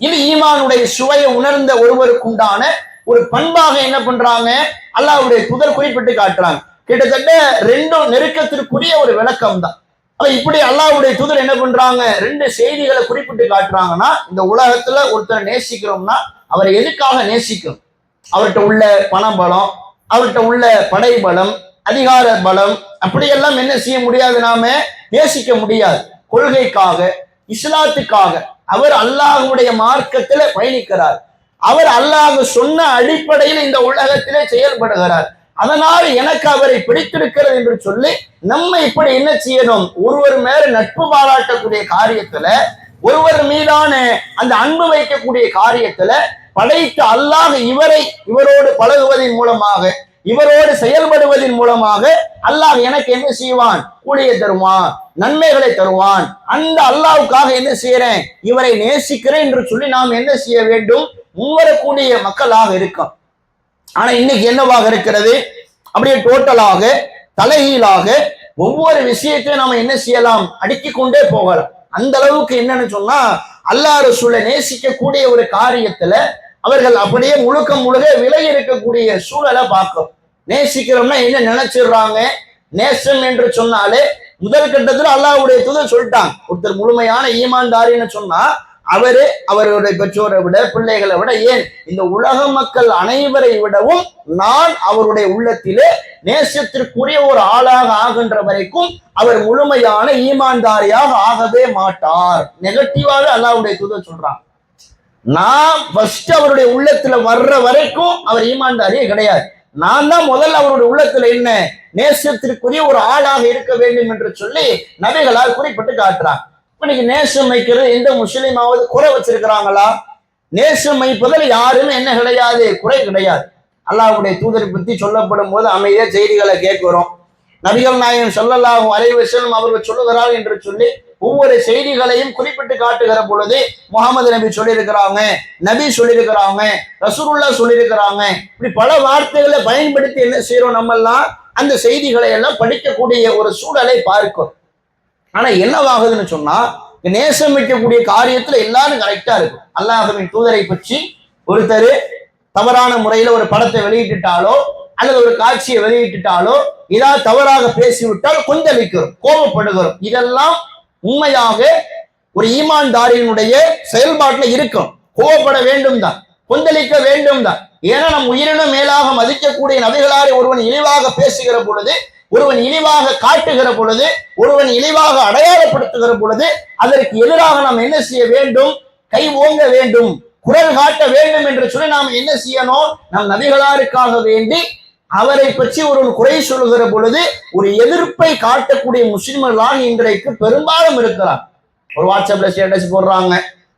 இது ஈமானுடைய சுவையை உணர்ந்த ஒருவருக்குண்டான ஒரு பண்பாக என்ன பண்றாங்க, அல்லாஹ்வுடைய தூதர் குறிப்பிட்டு காட்டுறாங்க. கிட்டத்தட்ட ரெண்டும் நெருக்கத்திற்குரிய ஒரு விளக்கம் தான். இப்படி அல்லாஹ்வுடைய தூதர் என்ன பண்றாங்க, 2 செய்திகளை குறிப்பிட்டு காட்டுறாங்கன்னா, இந்த உலகத்துல ஒருத்தரை நேசிக்கிறோம்னா அவரை எதுக்காக நேசிக்கணும், அவர்கிட்ட உள்ள பண பலம், அவர்கிட்ட உள்ள படை பலம், அதிகார பலம், அப்படியெல்லாம் என்ன செய்ய முடியாது, நாம நேசிக்க முடியாது. கொள்கைக்காக, இஸ்லாத்துக்காக அவர் அல்லாஹ்வுடைய மார்க்கத்தில பயணிக்கிறார், அவர் அல்லாஹ் சொன்ன அடிப்படையில் இந்த உலகத்திலே செயல்படுகிறார், அதனால் எனக்கு அவரை பிடித்திருக்கிறது என்று சொல்லி நம்ம இப்படி என்ன செய்யணும், ஒருவர் மேல நட்பு பாராட்டக்கூடிய காரியத்துல, ஒருவர் மீதான அந்த அன்பு வைக்கக்கூடிய காரியத்துல படைத்த அல்லாஹ் இவரோடு பழகுவதன் மூலமாக, இவரோடு செயல்படுவதன் மூலமாக அல்லாஹ் எனக்கு என்ன செய்வான், கூலியை தருவான், நன்மைகளை தருவான். அந்த அல்லாஹ்வுக்காக என்ன செய்யறேன், இவரை நேசிக்கிறேன் என்று சொல்லி நாம் என்ன செய்ய வேண்டும், முன்வரக்கூடிய மக்களாக இருக்கோம். ஆனா இன்னைக்கு என்னவாக இருக்கிறது, அப்படியே டோட்டலாக தலைகீழாக ஒவ்வொரு விஷயத்தையும் நாம என்ன செய்யலாம், அடுக்கிக் கொண்டே போகலாம். அந்த அளவுக்கு என்னன்னு சொன்னா, அல்லாஹ் ரசூலை நேசிக்கக்கூடிய ஒரு காரியத்துல அவர்கள் அப்படியே முழுக்க விலகி இருக்கக்கூடிய சூழலை பார்க்கும். நேசிக்கிறோம்னா என்ன நினைச்சிடுறாங்க, நேசம் என்று சொன்னாலே முதல் கட்டத்துல அல்லாஹ்வுடைய தூதர் சொல்லிட்டாங்க, ஒருத்தர் முழுமையான ஈமான்தாரின்னு சொன்னா அவருடைய பெற்றோரை விட, பிள்ளைகளை விட, ஏன் இந்த உலக மக்கள் அனைவரை விடவும் நான் அவருடைய உள்ளத்திலே நேசத்திற்குரிய ஒரு ஆளாக ஆகின்ற வரைக்கும் அவர் முழுமையான ஈமான்தாரியாக ஆகவே மாட்டார். நெகட்டிவாக அல்லாஹ்வுடைய தூதர் சொல்றாங்க. நான் ஃபர்ஸ்ட் அவருடைய உள்ளத்துல வர்ற வரைக்கும் அவர் ஈமான்தாரியே கிடையாது, நான் தான் முதல்ல அவருடைய உள்ளத்துல என்ன நேசத்திற்குரிய ஒரு ஆளாக இருக்க வேண்டும் என்று சொல்லி நபிகளால் குறிப்பிட்டு காட்டுறாங்க. இன்னைக்கு நேசம் வைக்கிறது எந்த முஸ்லீமாவது குறை வச்சிருக்கிறாங்களா? நேசம் வைப்பதில் யாருமே என்ன கிடையாது, குறை கிடையாது. அல்லாஹ்வுடைய தூதரை பற்றி சொல்லப்படும் போது அமைதியா செய்திகளை கேட்கிறோம். நபிகள் நாயகம் ஸல்லல்லாஹு அலைஹி வஸல்லம் அவர்கள் சொல்லுகிறார் என்று சொல்லி ஒவ்வொரு செய்திகளையும் குறிப்பிட்டு காட்டுகிற பொழுது முகமது நபி சொல்லியிருக்கிறாங்க, நபி சொல்லியிருக்கிறாங்க, ரசூலுல்லாஹ் சொல்லியிருக்கிறாங்க, இப்படி பல வார்த்தைகளை பயன்படுத்தி என்ன செய்யறோம், நம்ம எல்லாம் அந்த செய்திகளை எல்லாம் படிக்கக்கூடிய ஒரு சூழலை பார்க்கிறோம். ஆனா என்னவாகுதுன்னு சொன்னா, நேசம் வைக்கக்கூடிய காரியத்துல எல்லாரும் கரெக்டா இருக்கும். அல்லாஹ்வின் தூதரை பற்றி ஒருத்தர் தவறான முறையில ஒரு படத்தை வெளியிட்டுட்டாலோ அல்லது ஒரு காட்சியை வெளியிட்டுட்டாலோ ஏதாவது தவறாக பேசிவிட்டால் கொந்தளிக்கிறோம், கோபப்படுகிறோம். இதெல்லாம் உண்மையாக ஒரு ஈமான்தாரியினுடைய செயல்பாட்டுல இருக்கும். கோபப்பட வேண்டும் தான், கொந்தளிக்க வேண்டும் தான். ஏன்னா நம் உயிரினும் மேலாக மதிக்கக்கூடிய நபிகளாரை ஒருவன் இழிவாக பேசுகிற பொழுது, ஒருவன் இழிவாக காட்டுகிற பொழுது, ஒருவன் இழிவாக அடையாளப்படுத்துகிற பொழுது அதற்கு எதிராக நாம் என்ன செய்ய வேண்டும்? கை ஓங்க வேண்டும், குரல் காட்ட வேண்டும் என்று சொல்லி நாம் என்ன செய்யணும்? நம் நபிகளாருக்காக வேண்டி அவரை பற்றி ஒரு குறை சொல்லுகிற பொழுது ஒரு எதிர்ப்பை காட்டக்கூடிய முஸ்லிம்களாக இன்றைக்கு பெரும்பாலும் இருக்கிறார். ஒரு வாட்ஸ்அப்ல ஸ்டேட்டஸ் போடுறாங்க,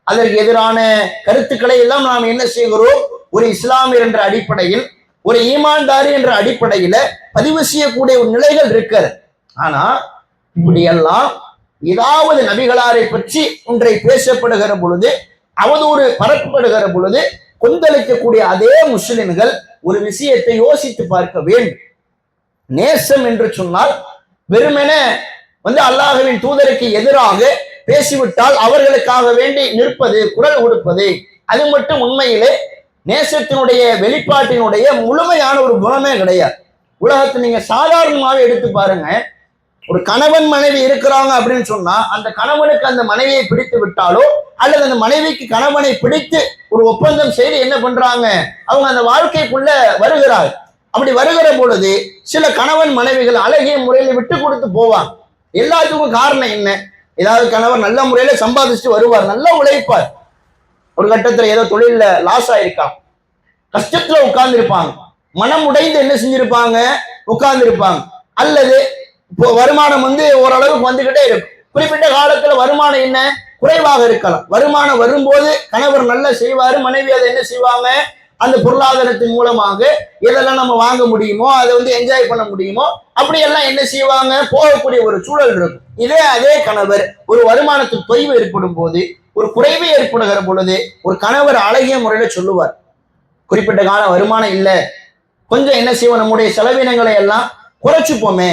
அதற்கு எதிரான கருத்துக்களை எல்லாம் நாம் என்ன செய்கிறோம்? ஒரு இஸ்லாமியர் என்ற அடிப்படையில், ஒரு ஈமான்தாரி என்ற அடிப்படையில பதிவு செய்யக்கூடிய ஒரு நிலைகள் இருக்கிறது. ஆனா இப்படியெல்லாம் ஏதாவது நபிகளாரை பற்றி ஒன்றை பேசப்படுகிற பொழுது, அவதூறு பரப்பப்படுகிற பொழுது கொந்தளிக்கக்கூடிய அதே முஸ்லிம்கள் ஒரு விஷயத்தை யோசித்து பார்க்க வேண்டும். நேசம் என்று சொன்னால் வெறுமென அல்லாஹ்வின் தூதருக்கு எதிராக பேசிவிட்டால் அவர்களுக்காக வேண்டி நிற்பது, குரல் கொடுப்பது, அது மட்டும் உண்மையிலே நேசத்தினுடைய வெளிப்பாட்டினுடைய முழுமையான ஒரு குணமே கிடையாது. உலகத்தை நீங்க சாதாரணமாவே எடுத்து பாருங்க. ஒரு கணவன் மனைவி இருக்கிறாங்க அப்படின்னு சொன்னா அந்த கணவனுக்கு அந்த மனைவியை பிடித்து விட்டாலோ அல்லது அந்த மனைவிக்கு கணவனை பிடித்து ஒரு ஒப்பந்தம் செய்து என்ன பண்றாங்க? அவங்க அந்த வாழ்க்கைக்குள்ள வருகிறார். அப்படி வருகிற பொழுது சில கணவன் மனைவிகள் அழகிய முறையில் விட்டு கொடுத்து போவாங்க. எல்லாத்துக்கும் காரணம் என்ன? ஏதாவது கணவர் நல்ல முறையில சம்பாதிச்சுட்டு வருவார், நல்லா உழைப்பார். ஒரு கட்டத்துல ஏதோ தொழில லாஸ் ஆயிருக்கா, கஷ்டத்துல உட்கார்ந்து இருப்பாங்க, மனம் உடைந்து என்ன செஞ்சிருப்பாங்க? உட்கார்ந்து இருப்பாங்க. அல்லது இப்போ வருமானம் ஓரளவுக்கு வந்துகிட்டே இருக்கும். குறிப்பிட்ட காலத்துல வருமானம் என்ன குறைவாக இருக்கலாம். வருமானம் வரும்போது கணவர் நல்லா செய்வாரு, மனைவி அதை என்ன செய்வாங்க? அந்த பொருளாதாரத்தின் மூலமாக எதெல்லாம் நம்ம வாங்க முடியுமோ அதை என்ஜாய் பண்ண முடியுமோ அப்படியெல்லாம் என்ன செய்வாங்க? போகக்கூடிய ஒரு சூழல் இருக்கும். அதே கணவர் ஒரு வருமானத்துக்கு தொய்வு ஏற்படும் போது, ஒரு குறைவு ஏற்படுகிற பொழுது ஒரு கணவர் அழகிய முறையில சொல்லுவார், குறிப்பிட்ட கால வருமானம் இல்லை, கொஞ்சம் என்ன செய்வோம்? நம்முடைய செலவினங்களை எல்லாம் குறைச்சுப்போமே,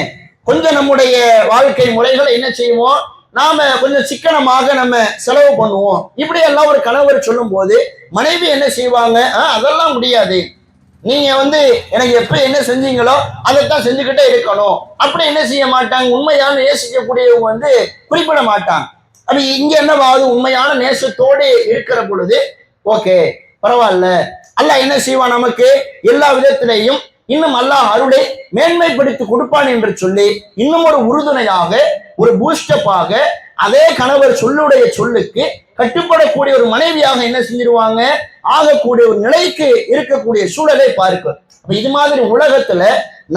கொஞ்சம் நம்முடைய வாழ்க்கை முறைகளை என்ன செய்வோம்? நாம கொஞ்சம் சிக்கனமாக நம்ம செலவு பண்ணுவோம். இப்படி எல்லாம் ஒரு கணவர் சொல்லும் போது மனைவி என்ன செய்வாங்க? அதெல்லாம் முடியாது, நீங்க எனக்கு எப்ப என்ன செஞ்சீங்களோ அதைத்தான் செஞ்சுக்கிட்டே இருக்கணும். அப்படி என்ன செய்ய மாட்டாங்க? உண்மையான நேசிக்கக்கூடியவங்க குறிப்பிட மாட்டாங்க. அப்படி இங்க என்னவாவது? உண்மையான நேசத்தோடு இருக்கிற பொழுது ஓகே பரவாயில்ல, அல்லாஹ் என்ன செய்வான்? நமக்கு எல்லா விதத்திலையும் இன்னும் அல்லாஹ் அருளை மேன்மைப்படுத்தி கொடுப்பான் என்று சொல்லி இன்னும் ஒரு உறுதுணையாக, ஒரு பூஸ்டப்பாக அதே கணவர் சொல்லுடைய சொல்லுக்கு கட்டுப்படக்கூடிய ஒரு மனைவியாக என்ன செஞ்சிருவாங்க? ஆகக்கூடிய ஒரு நிலைக்கு இருக்கக்கூடிய சூழலை பார்க்க. இது மாதிரி உலகத்துல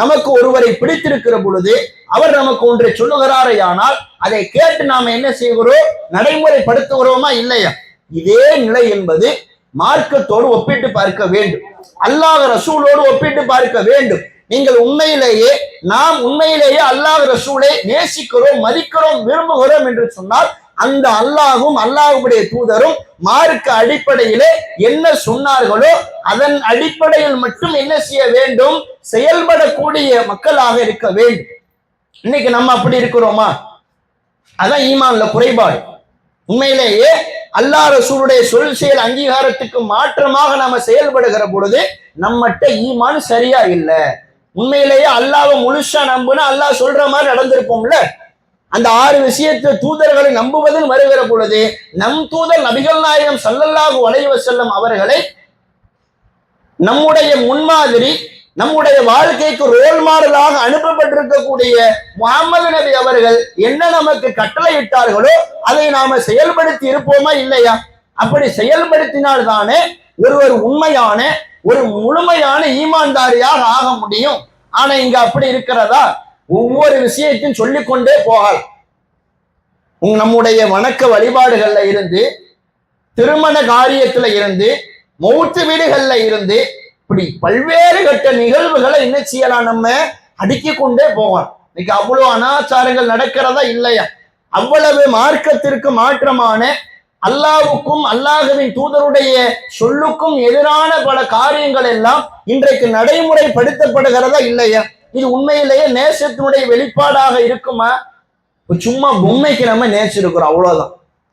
நமக்கு ஒருவரை பிடித்திருக்கிற பொழுது அவர் நமக்கு ஒன்றை சொல்லுகிறாரே ஆனால் அதை கேட்டு நாம என்ன செய்கிறோம்? நடைமுறைப்படுத்துகிறோமா இல்லையா? இதே நிலை என்பது மார்க்கத்தோடு ஒப்பிட்டு பார்க்க வேண்டும், அல்லாஹ் ரசூலோடு ஒப்பிட்டு பார்க்க வேண்டும். நீங்கள் நாம் உண்மையிலேயே அல்லாஹ் ரசூலை நேசிக்கிறோம், மதிக்கிறோம், விரும்புகிறோம் என்று சொன்னால் அந்த அல்லாஹும் அல்லாஹ்வுடைய தூதரும் மார்க்க அடிப்படையிலே என்ன சொன்னார்களோ அதன் அடிப்படையில் மட்டும் என்ன செய்ய வேண்டும்? செயல்படக்கூடிய மக்களாக இருக்க வேண்டும். இன்னைக்கு நம்ம அப்படி இருக்கிறோமா? அதான் ஈமான்ல குறைபாடு. உண்மையிலேயே அல்லாஹ் ரசூலுடைய சொல் செயல் அங்கீகாரத்துக்கு மாற்றமாக நாம செயல்படுகிற பொழுது நம்மகிட்ட ஈமான் சரியா இல்லை. உண்மையிலேயே அல்லாஹ்வை முழுசா நம்புனா அல்லாஹ் சொல்ற மாதிரி நடந்திருப்போம்ல. அந்த 6 விஷயத்தை தூதர்களை நம்புவதில் வருகிற பொழுது நம் தூதர் நபிகள் நாயகம் ஸல்லல்லாஹு அலைஹி வஸல்லம் அவர்களை நம்முடைய முன்மாதிரி, நம்முடைய வாழ்க்கைக்கு ரோல் மாடலாக அனுப்பப்பட்டிருக்கக்கூடிய முஹம்மது நபி அவர்கள் என்ன நமக்கு கட்டளை இட்டார்களோ அதை நாம செயல்படுத்தி இருப்போமா இல்லையா? அப்படி செயல்படுத்தினால்தானே ஒருவர் உண்மையான ஒரு முழுமையான ஈமான்தாரியாக ஆக முடியும். ஆனா இங்க அப்படி இருக்கிறதா? ஒவ்வொரு விஷயத்தையும் சொல்லிக்கொண்டே போகலாம். நம்முடைய வணக்க வழிபாடுகள்ல இருந்து, திருமண காரியத்துல இருந்து, மௌத்து வீடுகள்ல இருந்து, இப்படி பல்வேறு கட்ட நிகழ்வுகளை என்ன செய்யலாம்? நம்ம அடுக்கிக் கொண்டே போகலாம். இன்னைக்கு அவ்வளவு அனாச்சாரங்கள் நடக்கிறதா இல்லையா? அவ்வளவு மார்க்கத்திற்கு மாற்றமான, அல்லாஹ்வுக்கும் அல்லாஹ்வின் தூதருடைய சொல்லுக்கும் எதிரான பல காரியங்கள் எல்லாம் இன்றைக்கு நடைமுறைப்படுத்தப்படுகிறதா இல்லையா? இது உண்மையிலேயே நேசத்தினுடைய வெளிப்பாடாக இருக்குமா? சும்மா பொம்மைக்கு நம்ம நேசிருக்கிறோம், அவ்வளவுதான்.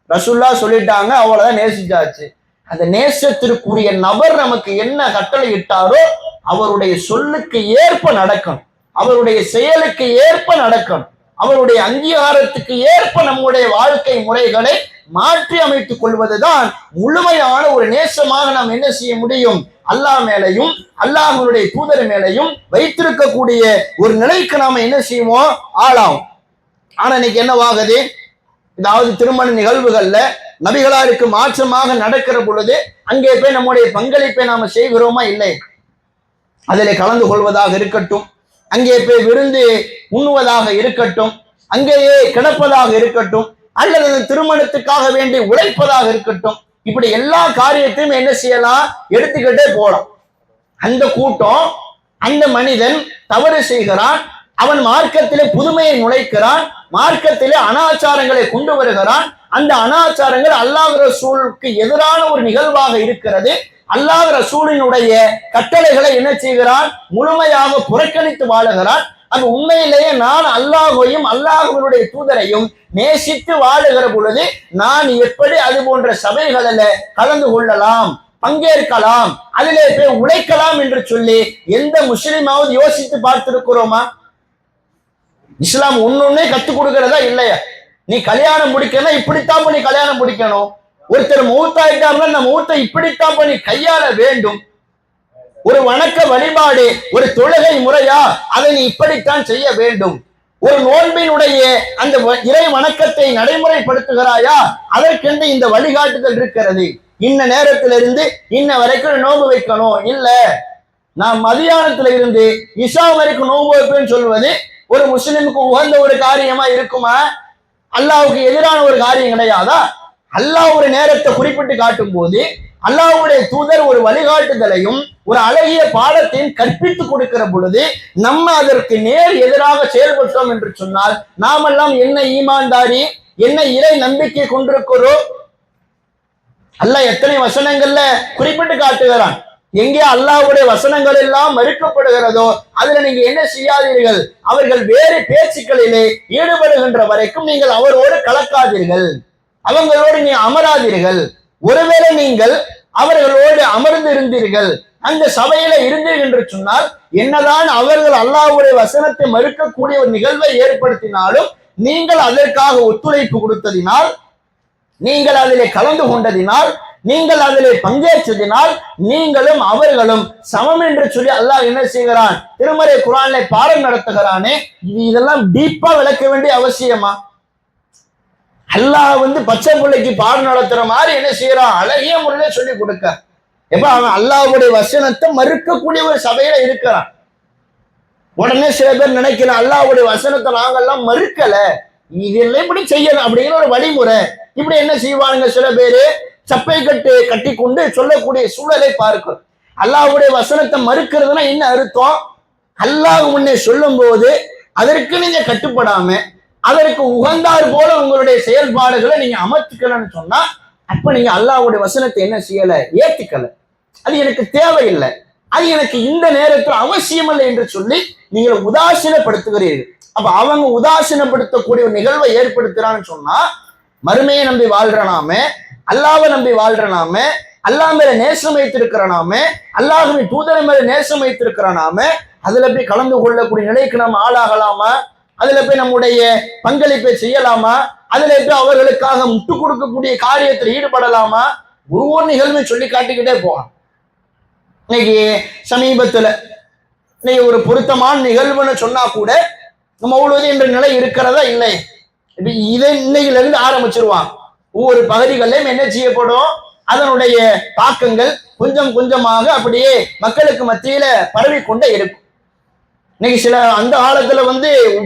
ரசூல்லா சொல்லிட்டாங்க, அவ்வளவுதான், நேசிச்சாச்சு. அந்த நேசத்திற்குரிய நபர் நமக்கு என்ன கட்டளை இட்டாரோ அவருடைய சொல்லுக்கு ஏற்ப நடக்கணும், அவருடைய செயலுக்கு ஏற்ப நடக்கணும், அவருடைய அங்கீகாரத்துக்கு ஏற்ப நம்முடைய வாழ்க்கை முறைகளை மாற்றி அமைத்துக் கொள்வதுதான் முழுமையான ஒரு நேசமாக நாம் என்ன செய்ய முடியும், அல்லாஹ் மேலையும் அல்லாஹ்வுடைய தூதர் மேலையும் வைத்திருக்கக்கூடிய ஒரு நிலைக்கு நாம என்ன செய்வோம், ஆளாகும். ஆனா இன்னைக்கு என்னவாகுது, அதாவது திருமண நிகழ்வுகள்ல நபிகளாருக்கு மாற்றமாக நடக்கிற பொழுது அங்கே போய் நம்முடைய பங்களிப்பை நாம செய்கிறோமா இல்லை, அதில் கலந்து கொள்வதாக இருக்கட்டும், அங்கே போய் விருந்து உண்ணுவதாக இருக்கட்டும், அங்கேயே கிடப்பதாக இருக்கட்டும், அல்லது திருமணத்துக்காக வேண்டி உழைப்பதாக இருக்கட்டும், இப்படி எல்லா காரியத்தையும் என்ன செய்யலாம், எடுத்துக்கிட்டே போலாம். அந்த கூட்டம், அந்த மனிதன் தவறு செய்கிறான், அவன் மார்க்கத்திலே புதுமையை நுழைக்கிறான், மார்க்கத்திலே அனாச்சாரங்களை கொண்டு வருகிறான், அந்த அனாச்சாரங்கள் அல்லாஹ் ரசூலுக்கு எதிரான ஒரு நிகழ்வாக இருக்கிறது, அல்லாஹ் ரசூலினுடைய கட்டளைகளை என்ன செய்கிறான், முழுமையாக புறக்கணித்து வாழுகிறான். அது உண்மையிலேயே நான் அல்லாஹையும் அல்லாஹ்வுடைய தூதரையும் நேசித்து வாழுகிற பொழுது நான் எப்படி அது போன்ற சபைகளில் கலந்து கொள்ளலாம், பங்கேற்கலாம், அதிலே போய் உழைக்கலாம் என்று சொல்லி எந்த முஸ்லிமாவது யோசித்து பார்த்திருக்கிறோமா? இஸ்லாம் ஒன்னொன்னே கத்துக் கொடுக்கிறதா இல்லையா? நீ கல்யாணம் முடிக்கணும், இப்படித்தான் பண்ணி கல்யாணம் முடிக்கணும். ஒருத்தர் மூத்தாயிட்டாருன்னா அந்த மூத்தை இப்படித்தான் பண்ணி கையாள வேண்டும். ஒரு வணக்க வழிபாடு, ஒரு தொழுகை முறையா, அதை நீ இப்படித்தான் செய்ய வேண்டும். ஒரு நோன்பினுடைய அந்த இறை வணக்கத்தை நடைமுறைப்படுத்துகிறாயா, அதற்கென்று இந்த வழிகாட்டுதல் இருக்கிறது. இன்ன நேரத்திலிருந்து இன்ன வரைக்கும் நோன்பு வைக்கணும், இல்ல நான் மதியானத்துல இருந்து இஷா வரைக்கும் நோன்பு வைப்பேன்னு சொல்வது ஒரு முஸ்லிமுக்கு உகந்த ஒரு காரியமா இருக்குமா? அல்லாஹ்வுக்கு எதிரான ஒரு காரியம் கிடையாதா? அல்லாஹ் ஒரு நேரத்தை குறிப்பிட்டு காட்டும் போது அல்லாஹ்வுடைய தூதர் ஒரு வழிகாட்டுதலையும் ஒரு அழகிய பாடத்தையும் கற்பித்து கொடுக்கிற பொழுது நம்ம அதற்கு நேர் எதிராக செயல்பட்டோம் என்று சொன்னால் நாமெல்லாம் என்ன ஈமான்தாரி, என்ன இறை நம்பிக்கை கொண்டிருக்கிறோம்? அல்லாஹ் எத்தனை வசனங்கள்ல குறிப்பிட்டு காட்டுகிறான். எங்கே அல்லாஹ்வுடைய வசனங்கள் எல்லாம் மறுக்கப்படுகிறதோ அதுல நீங்க என்ன செய்யாதீர்கள், அவர்கள் வேறு பேச்சுக்களிலே ஈடுபடுகின்ற வரைக்கும் நீங்கள் அவரோடு கலக்காதீர்கள், அவங்களோடு நீ அமராதீர்கள். ஒருவேளை நீங்கள் அவர்களோடு அமர்ந்து இருந்தீர்கள், அந்த சபையில இருந்தீர்கள் என்று சொன்னால் என்னதான் அவர்கள் அல்லாஹ்வுடைய வசனத்தை மறுக்கக்கூடிய ஒரு நிகழ்வை ஏற்படுத்தினாலும் நீங்கள் அதற்காக ஒத்துழைப்பு கொடுத்ததினால், நீங்கள் அதிலே கலந்து கொண்டதினால், நீங்கள் அதிலே பங்கேற்றதினால் நீங்களும் அவர்களும் சமம் என்று சொல்லி அல்லாஹ் என்ன செய்கிறான், திருமறை குர்ஆனிலே பாடம் நடத்துகிறானே. இதெல்லாம் டீப்பா விளக்க வேண்டிய அவசியமா? அல்லாஹ் பச்சை பிள்ளைக்கு பாடம் நடத்துற மாதிரி என்ன செய்யறான், அழகிய முறையில சொல்லி கொடுக்க. எப்ப அவன் அல்லாஹ்வுடைய வசனத்தை மறுக்கக்கூடிய ஒரு சபையில இருக்கிறான். உடனே சில பேர் நினைக்கலாம், அல்லாஹ்வுடைய வசனத்தை நாங்கெல்லாம் மறுக்கல, இதெல்லாம் இப்படி செய்யணும் அப்படிங்கிற ஒரு வழிமுறை. இப்படி என்ன செய்வானுங்க சில பேரு, சப்பை கட்டி கொண்டு சொல்லக்கூடிய சூழலை பார்க்கிறோம். அல்லாஹ்வுடைய வசனத்தை மறுக்கிறதுனா என்ன அர்த்தம்? அல்லாஹ் முன்னே சொல்லும் போது அதற்கு நீங்க கட்டுப்படாம அதற்கு உகந்தார் போல உங்களுடைய செயல்பாடுகளை நீங்க அமர்த்திக்கலன்னு சொன்னா அப்ப நீங்க அல்லாஹ்வுடைய வசனத்தை என்ன செய்யல, ஏத்துக்கல. அது எனக்கு தேவையில்லை, அது எனக்கு இந்த நேரத்தில் அவசியம் இல்லை என்று சொல்லி நீங்கள் உதாசீனப்படுத்துகிறீர்கள். அப்ப அவங்க உதாசீனப்படுத்தக்கூடிய ஒரு நிகழ்வை ஏற்படுத்துறான்னு சொன்னா மறுமையை நம்பி வாழ்ற நாம, அல்லாஹ்வை நம்பி வாழ்ற நாம, அல்லாஹ் மேல நேசம் வைத்திருக்கிற நாம, அல்லாஹ்வின் தூதரை மேல நேசம் வைத்திருக்கிற நாம அதுல போய் கலந்து கொள்ளக்கூடிய நிலைக்கு நாம் ஆளாகலாமா? அதுல போய் நம்முடைய பங்களிப்பை செய்யலாமா? அதுல போய் அவர்களுக்காக முட்டு கொடுக்கக்கூடிய காரியத்தில் ஈடுபடலாமா? ஒவ்வொரு நிகழ்வும் சொல்லி காட்டிக்கிட்டே போகலாம். இன்னைக்கு சமீபத்துல இன்னைக்கு ஒரு பொருத்தமான நிகழ்வுன்னு சொன்னா கூட மௌலூது என்ற நிலை இருக்கிறதா இல்லை. இப்ப இதை இன்னையில இருந்து ஆரம்பிச்சிருவாங்க. ஒவ்வொரு பகுதிகளிலும் என்ன செய்யப்படும், அதனுடைய தாக்கங்கள் கொஞ்சம் கொஞ்சமாக அப்படியே மக்களுக்கு மத்தியில பரவி கொண்டே இருக்கும். இன்னைக்கு சில அந்த காலத்துல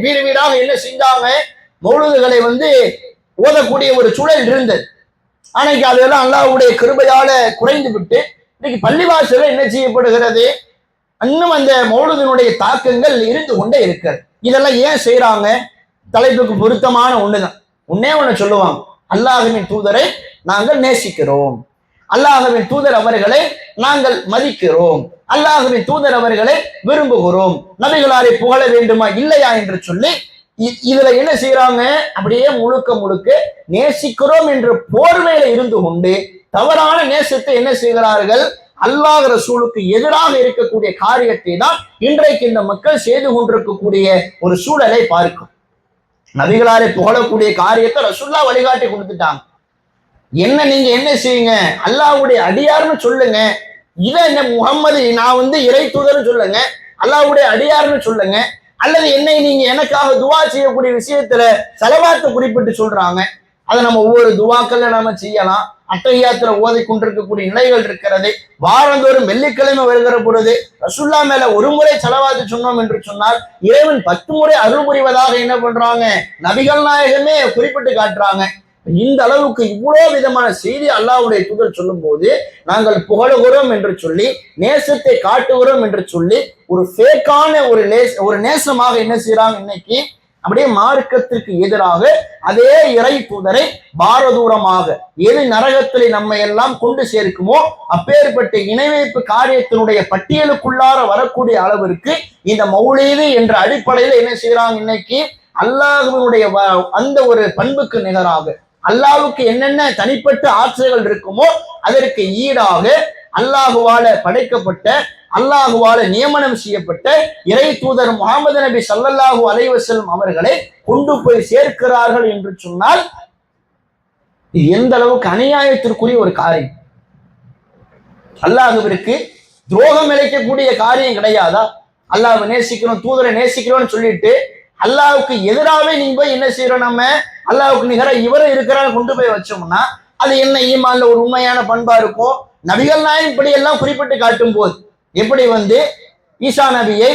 வீடு வீடாக என்ன செஞ்சாங்க, மௌலூதுகளை ஓதக்கூடிய ஒரு சூழல் இருந்தது. ஆனைக்கு அதெல்லாம் அல்லாஹ்வுடைய கிருபையால குறைந்து விட்டு இன்னைக்கு பள்ளிவாசல என்ன செய்யப்படுகிறது, இன்னும் அந்த மௌலூதினுடைய தாக்கங்கள் இருந்து கொண்டே இருக்கிறது. இதெல்லாம் ஏன் செய்யறாங்க? தலைப்புக்கு பொருத்தமான ஒண்ணுதான். ஒன்னே ஒண்ணு சொல்லுவாங்க, அல்லாஹ்வின் தூதரை நாங்கள் நேசிக்கிறோம், அல்லாஹ்வின் தூதர் அவர்களை நாங்கள் மதிக்கிறோம், அல்லாஹ்வின் தூதர் அவர்களை விரும்புகிறோம், நபிகளாரை புகழ வேண்டுமா இல்லையா என்று சொல்லி இதுல என்ன செய்யறாங்க, அப்படியே முழுக்க முழுக்க நேசிக்கிறோம் என்ற போர்வையில இருந்து கொண்டு தவறான நேசத்தை என்ன செய்கிறார்கள்? அல்லாஹ் ரசூலுக்கு எதிராக இருக்கக்கூடிய காரியத்தை தான் இன்றைக்கு இந்த மக்கள் செய்து கொண்டிருக்கக்கூடிய ஒரு சூழலை பார்க்கும். நபிகளாரை புகழக்கூடிய காரியத்தை ரசூல்லா வழிகாட்டி கொடுத்துட்டாங்க. என்ன நீங்க என்ன செய்யுங்க, அல்லாஹ்வுடைய அடியார்னு சொல்லுங்க. இதை என்ன முகம்மது நான் இறை தூதர்னு சொல்லுங்க, அல்லாஹ்வுடைய அடியார்னு சொல்லுங்க. அல்லது என்னை நீங்க எனக்காக துவா செய்யக்கூடிய விஷயத்துல செலவாத்தை குறிப்பிட்டு சொல்றாங்க. அதை நம்ம ஒவ்வொரு துவாக்கள்ல நாம செய்யலாம். அத்தஹியாத்துல ஓதி கொண்டிருக்கக்கூடிய நிலைகள் இருக்கிறது. வாரந்தோறும் வெள்ளிக்கிழமை வருகிற பொழுது ரசூல்லா மேல ஒரு முறை செலவாத்து சொன்னோம் என்று சொன்னால் இறைவன் 10 முறை அருள் புரிவதாக என்ன பண்றாங்க? நபிகள் நாயகமே குறிப்பிட்டு காட்டுறாங்க. இந்த அளவுக்கு இவ்வளவு விதமான செய்தி அல்லாஹ்வுடைய தூதர் சொல்லும் போது நாங்கள் புகழுகிறோம் என்று சொல்லி, நேசத்தை காட்டுகிறோம் என்று சொல்லி, ஒரு ஃபேக்கான ஒரு நேசமாக என்ன செய்யறாங்க? இன்னைக்கு அப்படியே மார்க்கத்திற்கு எதிராக அதே இறை தூதரை பாரதூரமாக எது நரகத்திலே நம்மை எல்லாம் கொண்டு சேர்க்குமோ அப்பேற்பட்ட இணை வைப்பு காரியத்தினுடைய பட்டியலுக்குள்ளார வரக்கூடிய அளவிற்கு இந்த மௌலீது என்ற அடிப்படையில் என்ன செய்யறாங்க? இன்னைக்கு அல்லாஹ்வினுடைய அந்த ஒரு பண்புக்கு நிகராக அல்லாஹ்வுக்கு என்னென்ன தனிப்பட்ட ஆற்றல்கள் இருக்குமோ அதற்கு ஈடாக அல்லாஹுவால படைக்கப்பட்ட, அல்லாஹுவால நியமனம் செய்யப்பட்ட இறை தூதர் முஹம்மது நபி ஸல்லல்லாஹு அலைஹி வஸல்லம் அவர்களை கொண்டு போய் சேர்க்கிறார்கள் என்று சொன்னால் இது எந்த அளவுக்கு அநியாயத்திற்குரிய ஒரு காரியம். அல்லாஹ்விற்கு துரோகம் இழைக்கக்கூடிய காரியம் கிடையாதா? அல்லாஹ்வை நேசிக்கிறோம், தூதரை நேசிக்கிறோம்னு சொல்லிட்டு அல்லாஹ்வுக்கு எதிராகவே நீங்க போய் என்ன செய்யறோம்? நம்ம அல்லாஹ்வுக்கு நிகர இவரை இருக்கிறான்னு கொண்டு போய் வச்சோம்னா அது என்ன ஈமான்ல ஒரு உண்மையான பண்பா இருக்கும்? நபிகள் நாயகம் இப்படி எல்லாம் குறிப்பிட்டு காட்டும் போது எப்படி ஈசா நபியை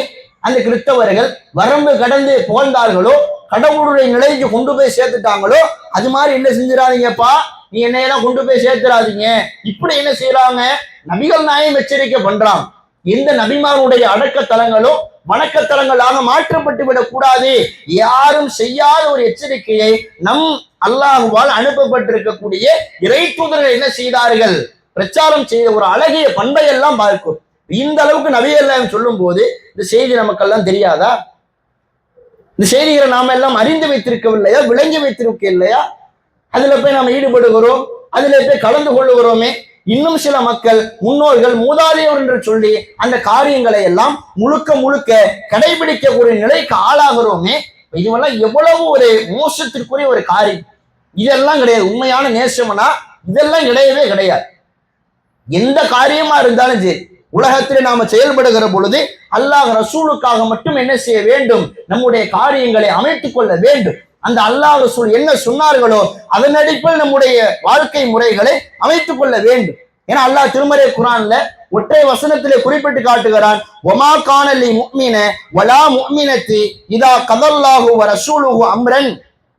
அந்த கிறிஸ்தவர்கள் வரம்பு கடந்து புகழ்ந்தார்களோ, கடவுளுடைய நிலைக்கு கொண்டு போய் சேர்த்துட்டாங்களோ, அது மாதிரி என்ன செஞ்சிடாதீங்கப்பா, நீ என்னையெல்லாம் கொண்டு போய் சேர்த்துறாதீங்க. இப்படி என்ன செய்யறாங்க? நபிகள் நாயகம் எச்சரிக்கை பண்றாங்க. எந்த நபிமாருடைய அடக்கத்தலங்களோ வணக்கத்தலங்களாக மாற்றப்பட்டு விடக் கூடாது. யாரும் செய்யாத ஒரு எச்சரிக்கையை நம் அல்லாஹுவால் அனுப்பப்பட்டிருக்கக்கூடிய இறை தூதர்கள் என்ன செய்தார்கள்? பிரச்சாரம் செய்த ஒரு அழகிய பண்பை எல்லாம் பார்க்கும். இந்த அளவுக்கு நபிகள் சொல்லும் போது இந்த செய்தி நமக்கெல்லாம் தெரியாதா? இந்த செய்திகளை நாம எல்லாம் அறிந்து வைத்திருக்கவில்லையா? விளங்கி வைத்திருக்க இல்லையா? அதுல போய் நாம ஈடுபடுகிறோம், அதுல போய் கலந்து கொள்ளுகிறோமே. இன்னும் சில மக்கள் முன்னோர்கள் மூதாதையர் என்று சொல்லி அந்த காரியங்களை எல்லாம் முழுக்க முழுக்க கடைபிடிக்கக்கூடிய நிலைக்கு ஆளாகிறோமே. இதுவெல்லாம் எவ்வளவு ஒரு மோசத்திற்குரிய ஒரு காரியம். இதெல்லாம் கிடையாது. உண்மையான நேசம்னா இதெல்லாம் கிடையவே கிடையாது. எந்த காரியமா இருந்தாலும் சரி, உலகத்தில் நாம செயல்படுகிற பொழுது அல்லாஹ் ரசூலுக்காக மட்டும் என்ன செய்ய வேண்டும்? நம்முடைய காரியங்களை அமைத்துக் கொள்ள வேண்டும். அந்த அல்லாஹ் ரசூல் என்ன சொன்னார்களோ அதன் அடிப்படையில் நம்முடைய வாழ்க்கை முறைகளை அமைத்துக் கொள்ள வேண்டும். ஏன்னா அல்லாஹ் திருமறை குர்ஆன்ல ஒற்றை வசனத்திலே குறிப்பிட்டு காட்டுகிறான், வமா கானலி முஃமின வலா முஃமினத்தி இதா கதல்லாஹு வ ரசூலுஹு அம்ரன்.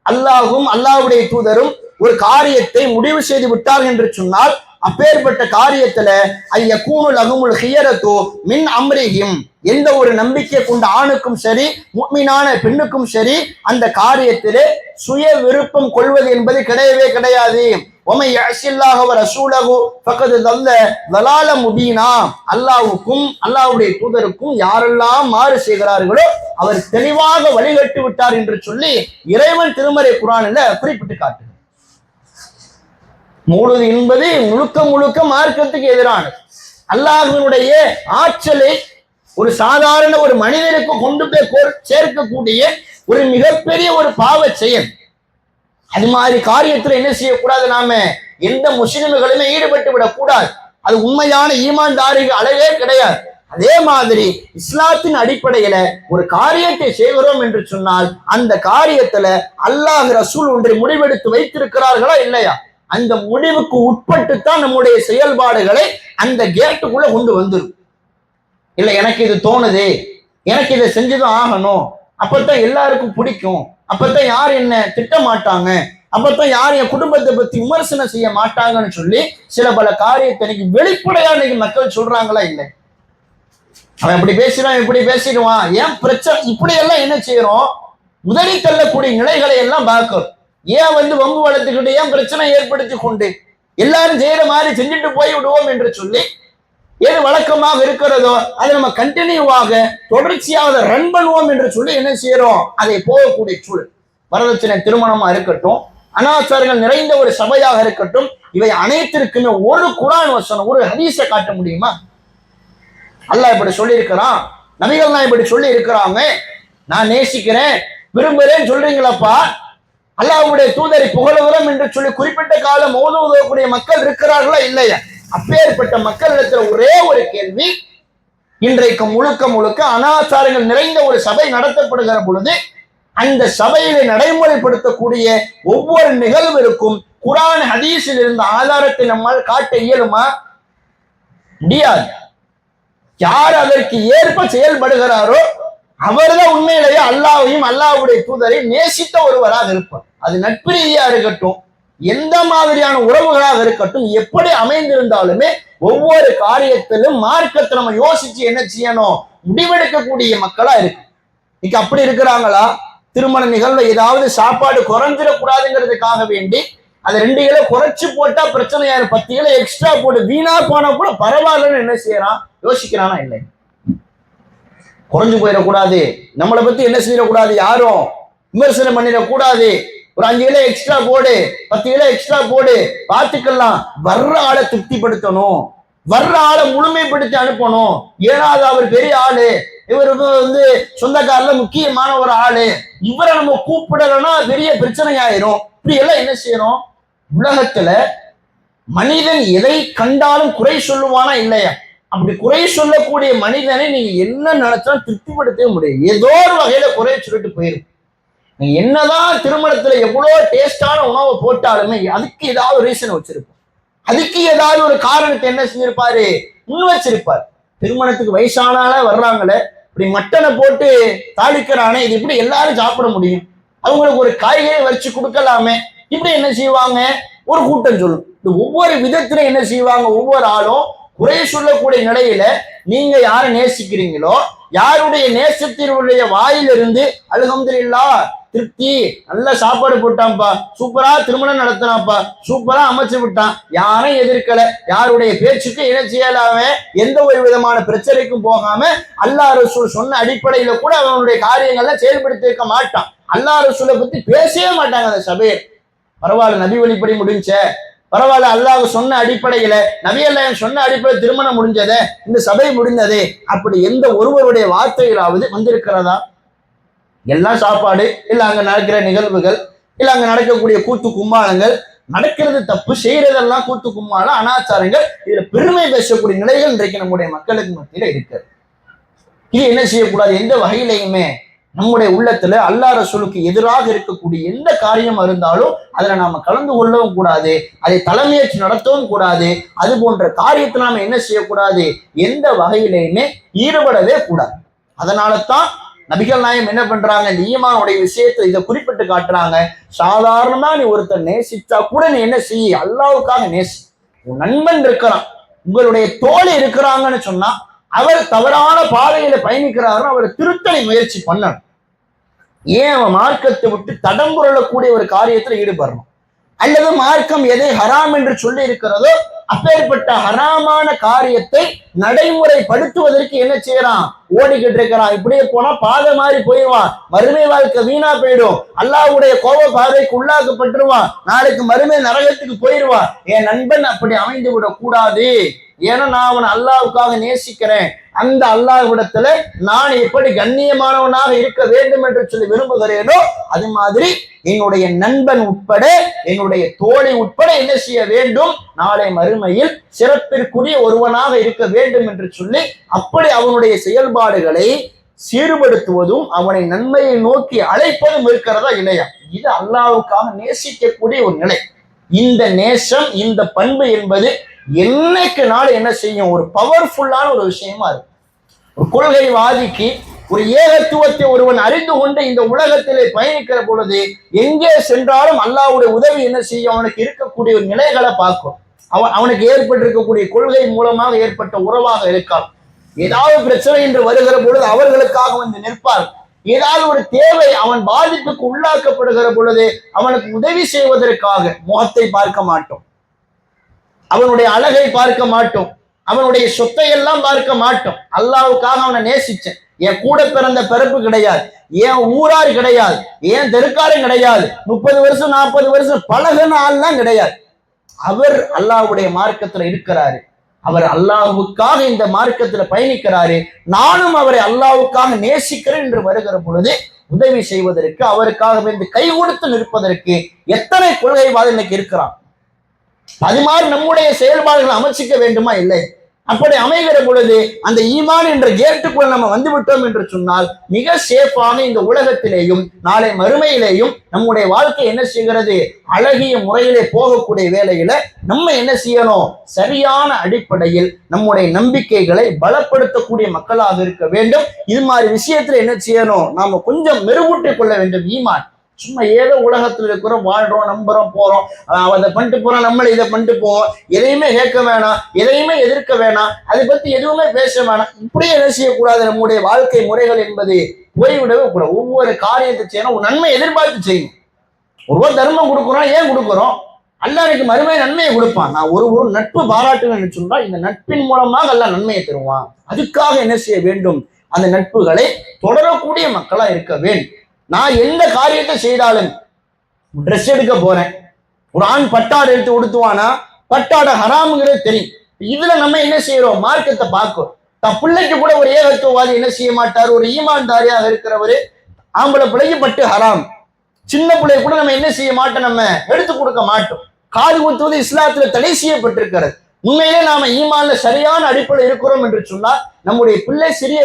அல்லாஹும் அல்லாஹ்வுடைய தூதரும் ஒரு காரியத்தை முடிவு செய்து விட்டார் என்று சொன்னால் அப்பேற்பட்ட காரியத்துல ஐயகூனு லஹுமுல் ஹியரத்து மின் அம்ரிஹிம். எந்த ஒரு நம்பிக்கை கொண்ட ஆணுக்கும் சரி, முஃமினான பெண்ணுக்கும் சரி, அந்த காரியத்திலே சுய விருப்பம் கொள்வது என்பது கிடையவே கிடையாது. ஒமை யஸில்லாஹு வ ரசூலஹு ஃபகத் தல்ல தலால முபீனா. அல்லாஹ்வுக்கும் அல்லாஹ்வுடைய தூதருக்கும் யாரெல்லாம் மாறு செய்கிறார்களோ அவர் தெளிவாக வழிகட்டு விட்டார் என்று சொல்லி இறைவன் திருமறை குர்ஆனில் குறிப்பிட்டு காட்டுகிறார். மௌலூத் என்பது முழுக்க முழுக்க மார்க்கத்துக்கு எதிரானது. அல்லாஹ்வினுடைய ஆற்றலை ஒரு சாதாரண ஒரு மனிதனுக்கு கொண்டு போய் சேர்க்கக்கூடிய ஒரு மிகப்பெரிய ஒரு பாவ செயல். அது மாதிரி காரியத்துல என்ன செய்யக்கூடாது? நாம எந்த முஸ்லிம்களுமே ஈடுபட்டு விடக்கூடாது. அது உண்மையான ஈமான்தாரிகள் அளவே கிடையாது. அதே மாதிரி இஸ்லாத்தின் அடிப்படையில ஒரு காரியத்தை செய்கிறோம் என்று சொன்னால் அந்த காரியத்துல அல்லாஹ் ரசூல் ஒன்றை முடிவெடுத்து வைத்திருக்கிறார்களா இல்லையா? அந்த முடிவுக்கு உட்பட்டுத்தான் நம்முடைய செயல்பாடுகளை அந்த கேட்டுக்குள்ள கொண்டு வந்துடும். இல்லை எனக்கு இது தோணுது, எனக்கு இதை செஞ்சுதான் ஆகணும், அப்பத்தான் எல்லாருக்கும் பிடிக்கும், அப்பத்தான் யார் என்ன திட்ட மாட்டாங்க, அப்பத்தான் யார் என் குடும்பத்தை பத்தி விமர்சனம் செய்ய மாட்டாங்கன்னு சொல்லி சில பல காரியத்தை இன்னைக்கு வெளிப்படையா இன்னைக்கு மக்கள் சொல்றாங்களா? இல்லை, அவன் இப்படி பேசிடுவான், இப்படி பேசிடுவான், ஏன் பிரச்சனை, இப்படி எல்லாம் என்ன செய்யறோம்? உதறி தள்ளக்கூடிய நிலைகளை எல்லாம் பார்க்கிறோம். ஏன் வம்பு வளர்த்துக்கிட்டு ஏன் பிரச்சனை ஏற்படுத்தி கொண்டு எல்லாரும் செய்யற மாதிரி செஞ்சுட்டு போய் விடுவோம் என்று சொல்லி எது வழக்கமாக இருக்கிறதோ அதை நம்ம கண்டினியூவாக தொடர்ச்சியாக ரன் பண்ணுவோம் என்று சொல்லி என்ன செய்யறோம்? அதை போகக்கூடிய சூழல். வரதட்சணை திருமணமா இருக்கட்டும், அனாச்சாரங்கள் நிறைந்த ஒரு சபையாக இருக்கட்டும், இவை அனைத்திற்குமே ஒரு குர்ஆன் வசனம், ஒரு ஹதீஸை காட்ட முடியுமா? அல்லாஹ் இப்படி சொல்லி இருக்கிறான், நபிகள் நான் இப்படி சொல்லி இருக்கிறாங்க, நான் நேசிக்கிறேன் விரும்புகிறேன் சொல்றீங்களப்பா, அல்லாஹ்வுடைய தூதரை புகழுகிறோம் என்று சொல்லி குறிப்பிட்ட காலம் ஓதுவதற்குரிய மக்கள் இருக்கிறார்களா இல்லையா? அப்பேற்பட்ட மக்களிடத்தில் ஒரே ஒரு கேள்வி, இன்றைக்கு முழுக்க முழுக்க அனாச்சாரங்கள் நிறைந்த ஒரு சபை நடத்தப்படுகிற பொழுது அந்த சபையிலே நடைமுறைப்படுத்தக்கூடிய ஒவ்வொரு நிகழ்விற்கும் குர்ஆன் ஹதீஸில் இருந்த ஆதாரத்தை நம்மால் காட்ட இயலுமா? முடியாது. யார் அதற்கு ஏற்ப செயல்படுகிறாரோ அவர்தான் உண்மையிலேயே அல்லாஹ்வையும் அல்லாஹ்வுடைய தூதரை நேசித்த ஒருவராக இருப்பார். அது நட்பு ரீதியா இருக்கட்டும், எந்த மாதிரியான உறவுகளாக இருக்கட்டும், எப்படி அமைந்திருந்தாலுமே ஒவ்வொரு காரியத்திலும் மார்க்கத்தை நம்ம யோசிச்சு என்ன செய்யணும், முடிவெடுக்கக்கூடிய மக்களா இருக்கு. இன்னைக்கு அப்படி இருக்கிறாங்களா? திருமண நிகழ்வு ஏதாவது சாப்பாடு குறைஞ்சிடக்கூடாதுங்கிறதுக்காக வேண்டி அதை 2 கிலோ குறைச்சு போட்டா பிரச்சனையா, 10 கிலோ எக்ஸ்ட்ரா போட்டு வீணா போனா கூட பரவாயில்லன்னு என்ன செய்யறான், யோசிக்கிறானா இல்லை? குறைஞ்சு போயிடக்கூடாது, நம்மளை பத்தி என்ன செய்யக்கூடாது, யாரும் விமர்சனம் பண்ணிடக்கூடாது, ஒரு 5 கிலோ எக்ஸ்ட்ரா போடு, 10 கிலோ எக்ஸ்ட்ரா போடு, பார்த்துக்கலாம். வர்ற ஆளை திருப்திப்படுத்தணும், வர்ற ஆளை முழுமைப்படுத்தி அனுப்பணும். ஏனாவது அவர் பெரிய ஆளு, இவருக்கு சொந்தக்காரில் முக்கியமான ஒரு ஆளு, இவரை நம்ம கூப்பிடலன்னா பெரிய பிரச்சனை ஆயிரும். இப்படி எல்லாம் என்ன செய்யணும்? உலகத்துல மனிதன் எதை கண்டாலும் குறை சொல்லுவானா இல்லையா? அப்படி குறை சொல்லக்கூடிய மனிதனை நீங்க என்ன நினைச்சாலும் திருப்திப்படுத்தவே முடியும். ஏதோ ஒரு வகையில குறை சொல்லிட்டு போயிடும். நீங்க என்னதான் திருமணத்துல எவ்வளவு டேஸ்டான உணவை போட்டாலுமே அதுக்கு ஏதாவது ரீசன் வச்சிருப்போம், அதுக்கு ஏதாவது ஒரு காரணத்தை என்ன செஞ்சிருப்பாரு, முன் வச்சிருப்பார். திருமணத்துக்கு வயசானால வர்றாங்களே, இப்படி மட்டனை போட்டு தாளிக்கிறானே, இது இப்படி எல்லாரும் சாப்பிட முடியும்? அவங்களுக்கு ஒரு காய்கறி வச்சு கொடுக்கலாமே, இப்படி என்ன செய்வாங்க, ஒரு கூட்டம் சொல்லும். ஒவ்வொரு விதத்துல என்ன செய்வாங்க, ஒவ்வொரு ஆளும் குறை சொல்லக்கூடிய நிலையில நீங்க யாரை நேசிக்கிறீங்களோ, யாருடைய நேசத்தினுடைய வாயிலிருந்து அல்ஹம்துலில்லாஹ் திருப்தி, நல்ல சாப்பாடு போட்டான்ப்பா, சூப்பரா திருமணம் நடத்தினாப்பா, சூப்பரா அமைச்சு விட்டான், யாரும் எதிர்க்கல, யாருடைய பேச்சுக்கு என்ன செய்யலாம, எந்த ஒரு விதமான பிரச்சனைக்கும் போகாம அல்லாஹ் ரசூல் சொன்ன அடிப்படையில கூட அவனுடைய காரியங்கள்ல செயல்படுத்தி இருக்க மாட்டான். அல்லாஹ் ரசூலை பத்தி பேசவே மாட்டாங்க அந்த சபையில். பரவாயில்ல, நபி வழிப்படி முடிஞ்ச, பரவாயில்ல, அல்லாஹ் சொன்ன அடிப்படையில, நபி அல்லாஹ் சொன்ன அடிப்படையில் திருமணம் முடிஞ்சதே, இந்த சபை முடிந்ததே, அப்படி எந்த ஒருவருடைய வார்த்தைகளாவது வந்திருக்கிறதா? எல்லாம் சாப்பாடு, இல்ல அங்க நடக்கிற நிகழ்வுகள், இல்ல அங்க நடக்கக்கூடிய கூத்து கும்மாளங்கள், நடக்கிறது தப்பு, செய்யறதெல்லாம் கூத்து கும்மாளம், அனாச்சாரங்கள், இதுல பெருமை பேசக்கூடிய நிலைகள் இன்றைக்கு நம்முடைய மக்களுக்கு மத்தியில இருக்கு. இது என்ன செய்யக்கூடாது, எந்த வகையிலையுமே நம்முடைய உள்ளத்துல அல்லாஹ் ரசூலுக்கு எதிராக இருக்கக்கூடிய எந்த காரியம் இருந்தாலும் அதுல நாம கலந்து கொள்ளவும் கூடாது, அதை தலைமையேற்று நடத்தவும் கூடாது. அது போன்ற காரியத்தை நாம என்ன செய்யக்கூடாது, எந்த வகையிலையுமே ஈடுபடவே கூடாது. அதனால தான் நபிகள் நாயகம் என்ன பண்றாங்க, இந்த ஈமானுடைய விஷயத்தை இதை குறிப்பிட்டு காட்டுறாங்க. சாதாரணமா நீ ஒருத்தர் நேசிச்சா கூட நீ என்ன செய்ய, அல்லாஹ்வுக்காக நேசி. உன் நண்பன் இருக்கிறான், உங்களுடைய தோழி இருக்கிறாங்கன்னு சொன்னா, அவர் தவறான பாதையில பயணிக்கிறாருன்னு அவரை திருத்தலை முயற்சி பண்ணணும். ஏன் அவன் மார்க்கத்தை விட்டு தடம்புரளக்கூடிய ஒரு காரியத்துல ஈடுபடணும், அல்லது மார்க்கம் எதை ஹராம் என்று சொல்லி இருக்கிறதோ அப்பேற்பட்ட ஹராமான காரியத்தை நடைமுறைப்படுத்துவதற்கு என்ன செய்யறான், ஓடிக்கிட்டு இருக்கிறான். இப்படியே போனா பாதை மாதிரி போயிடுவான், மறுமை வாழ்க்கை வீணா போயிடும், அல்லாஹ்வுடைய கோப பாதைக்கு உள்ளாக்கப்பட்டுருவான், நாளைக்கு மறுமை நரகத்துக்கு போயிடுவான். என் நண்பன் அப்படி அமைந்து விட கூடாது. ஏன்னா நான் அவன் அல்லாஹ்வுக்காக நேசிக்கிறேன், அந்த அல்லாஹ்விடத்துல நான் எப்படி கண்ணியமானவனாக இருக்க வேண்டும் என்று சொல்லி விரும்புகிறேனோ அது மாதிரி என்னுடைய நண்பன் உட்பட, என்னுடைய தோழி உட்பட என்ன செய்ய வேண்டும், நாளை மறுமையில் சிறப்பிற்குரிய ஒருவனாக இருக்க வேண்டும் என்று சொல்லி அப்படி அவனுடைய செயல்பாடுகளை சீர்படுத்துவதும் அவனை நன்மையை நோக்கி அழைப்பதும் இருக்கிறதா இல்லையா? இது அல்லாஹ்வுக்காக நேசிக்கக்கூடிய ஒரு நிலை. இந்த நேசம், இந்த பண்பு என்பது என்னைக்கு நாள் என்ன செய்யும், ஒரு பவர்ஃபுல்லான ஒரு விஷயமா இருக்கு. ஒரு கொள்கைவாதிக்கு ஒரு ஏகத்துவத்தை ஒருவன் அறிந்து கொண்டு இந்த உலகத்திலே பயணிக்கிற பொழுது எங்கே சென்றாலும் அல்லாஹ்வுடைய உதவி என்ன செய்யும், அவனுக்கு இருக்கக்கூடிய ஒரு நிலைகளை பார்க்கும். அவனுக்கு ஏற்பட்டிருக்கக்கூடிய கொள்கை மூலமாக ஏற்பட்ட உறவாக இருக்கான். ஏதாவது பிரச்சனை என்று வருகிற பொழுது அவர்களுக்காக வந்து நிற்பார். ஏதாவது ஒரு தேவை அவன் பாதிப்புக்கு உள்ளாக்கப்படுகிற பொழுது அவனுக்கு உதவி செய்வதற்காக முகத்தை பார்க்க மாட்டோம், அவனுடைய அழகை பார்க்க மாட்டோம், அவனுடைய சொத்தை எல்லாம் பார்க்க மாட்டோம். அல்லாஹ்வுக்காக அவனை நேசிச்சேன். என் கூட பிறந்த பிறப்பு கிடையாது, என் ஊரார் கிடையாது, என் தெருக்காரன் கிடையாது, 30 வருஷம் 40 வருஷம் பழகின ஆள்லாம் கிடையாது. அவர் அல்லாஹ்வுடைய மார்க்கத்துல இருக்கிறாரு, அவர் அல்லாஹ்வுக்காக இந்த மார்க்கத்துல பயணிக்கிறாரு, நானும் அவரை அல்லாஹ்வுக்காக நேசிக்கிறேன் என்று வருகிற பொழுது உதவி செய்வதற்கு, அவருக்காக வந்து கை கொடுத்து நிற்பதற்கு எத்தனை கொள்கைவாதி இன்னைக்கு இருக்கிறான். அது மாதிரி நம்முடைய செயல்பாடுகளை அமைச்சிக்க வேண்டுமா? இல்லை. அப்படி அமைகிற பொழுது அந்த ஈமான் என்ற கேட்டுக்குள்ள நம்ம வந்து விட்டோம் என்று சொன்னால் மிக சேஃபான இந்த உலகத்திலேயும் நாளை மறுமையிலேயும் நம்முடைய வாழ்க்கை என்ன செய்கிறது? அழகிய முறையிலே போகக்கூடிய வேளையில நம்ம என்ன செய்யணும்? சரியான அடிப்படையில் நம்முடைய நம்பிக்கைகளை பலப்படுத்தக்கூடிய மக்களாக இருக்க வேண்டும். இது மாதிரி விஷயத்துல என்ன செய்யணும்? நாம கொஞ்சம் மெருகூட்டிக் கொள்ள வேண்டும். ஈமான் சும்மா ஏதோ உலகத்துல இருக்கிறோம், வாழ்றோம், நம்புறோம், போறோம், அதை பண்ணிட்டு போறோம், நம்மள இதை பண்ணிட்டு போவோம், எதையுமே கேட்க வேணாம், எதையுமே எதிர்க்க வேணாம், அதை பத்தி எதுவுமே பேச வேணாம், இப்படியே என்ன செய்யக்கூடாது. நம்முடைய வாழ்க்கை முறைகள் என்பது போய்விடவே கூடாது. ஒவ்வொரு காரியத்தை செய்யணும், ஒரு நன்மை எதிர்பார்த்து செய்யணும். ஒருவர் தர்மம் கொடுக்குறோம், ஏன் கொடுக்குறோம்? அல்லாஹ் எனக்கு மறுமை நன்மையை கொடுப்பான். நான் ஒரு நட்பு பாராட்டுன்னு சொன்னா இந்த நட்பின் மூலமாக அல்லாஹ் நன்மையை தருவான். அதுக்காக என்ன செய்ய வேண்டும்? அந்த நட்புகளை தொடரக்கூடிய மக்களா இருக்க வேண்டும். நான் எந்த காரியத்தை செய்தாலும், ட்ரெஸ் எடுக்க போறேன், ஒரு ஆண் பட்டாடை எடுத்து உடுத்துவானா? பட்டாடை ஹராமுங்கிறது தெரியும். இதுல நம்ம என்ன செய்யறோம்? மார்க்கத்தை பார்க்கிறோம். தன் பிள்ளைக்கு கூட ஒரு ஏகத்துவவாதி என்ன செய்ய மாட்டார்? ஒரு ஈமான்தாரியாக இருக்கிறவரு ஆம்பளை பிள்ளைக்கு பட்டு ஹராம், சின்ன பிள்ளை கூட நம்ம என்ன செய்ய மாட்டோம்? நம்ம எடுத்து கொடுக்க மாட்டோம். காது குத்துவது இஸ்லாத்துல தடை செய்யப்பட்டிருக்கிறது. உண்மையிலே நாம ஈமான்ல சரியான அடிப்படை இருக்கிறோம் என்று சொன்னால் நம்முடைய பிள்ளை சிறிய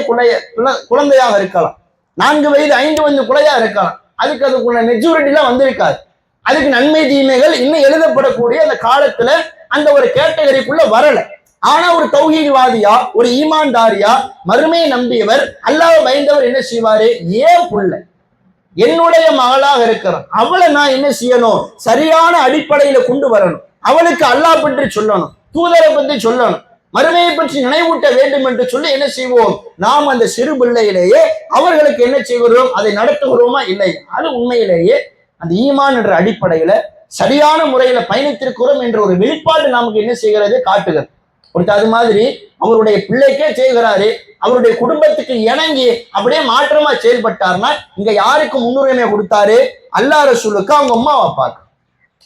குழந்தையாக இருக்கலாம், 4 வயது 5 வயது குழையா இருக்கலாம், அதுக்குள்ள மெச்சூரிட்டிலாம் வந்திருக்காது. அதுக்கு நன்மை தீமைகள் இன்னும் எழுதப்படக்கூடிய அந்த காலத்துல அந்த ஒரு கேட்டகரிக்குள்ள வரல. ஆனா ஒரு தௌஹீத்வாதியா, ஒரு ஈமான்தாரியா, மறுமையை நம்பியவர், அல்லாஹ்வை பயந்தவர் என்ன செய்வாரு? ஏன் புள்ள என்னுடைய மகளாக இருக்கிறான், அவளை நான் என்ன செய்யணும்? சரியான அடிப்படையில கொண்டு வரணும். அவளுக்கு அல்லாஹ் பற்றி சொல்லணும், தூதரை பற்றி சொல்லணும், மறுமையை பற்றி நினைவூட்ட வேண்டும் என்று சொல்லி என்ன செய்வோம்? நாம் அந்த சிறு பிள்ளையிலேயே அவர்களுக்கு என்ன செய்கிறோம்? அதை நடத்துகிறோமா? இல்லை. அது உண்மையிலேயே அந்த ஈமான் என்ற அடிப்படையில சரியான முறையில பயணித்திருக்கிறோம் என்ற ஒரு வெளிப்பாடு நமக்கு என்ன செய்கிறது? காட்டுகிறது. அது மாதிரி அவருடைய பிள்ளைக்கே செய்கிறாரு, அவருடைய குடும்பத்துக்கு இணங்கி அப்படியே மாற்றமா செயல்பட்டார்னா இங்க யாருக்கு முன்னுரிமை கொடுத்தாரு? அல்லாஹ் ரசூலுக்கு, அவங்க அம்மா அப்பாக்கு.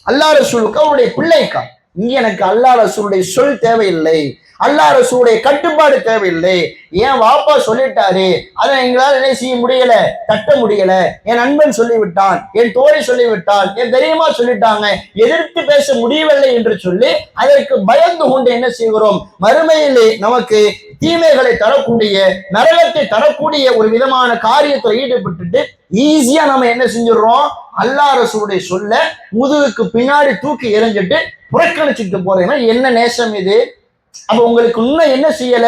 அல்லாஹ் ரசூலுக்கு, அவருடைய பிள்ளைக்கா. இங்க எனக்கு அல்லாஹ் ரசூலுடைய சொல் தேவையில்லை, அல்லாஹ் ரசூலுடைய கட்டுப்பாடு தேவையில்லை. என் வாப்பா சொல்லிட்டாரு, அதை எங்களால் என்ன செய்ய முடியல, தட்ட முடியல. என் நண்பன் சொல்லிவிட்டான், என் தோழி சொல்லிவிட்டான், என் பெரியம்மா சொல்லிட்டாங்க, எதிர்த்து பேச முடியவில்லை என்று சொல்லி அதற்கு பயந்து கொண்டு என்ன செய்கிறோம்? மறுமையிலே நமக்கு தீமைகளை தரக்கூடிய, நரகத்தை தரக்கூடிய ஒரு விதமான காரியத்தை ஈடுபட்டுட்டு ஈஸியா நம்ம என்ன செஞ்சிடறோம்? அல்லாஹ் ரசூலுடைய சொல்ல முதுகுக்கு பின்னாடி தூக்கி எறிஞ்சிட்டு புறக்கணிச்சுட்டு போறேன்னா என்ன நேசம் இது? அப்ப உங்களுக்கு இன்னும் என்ன செய்யல?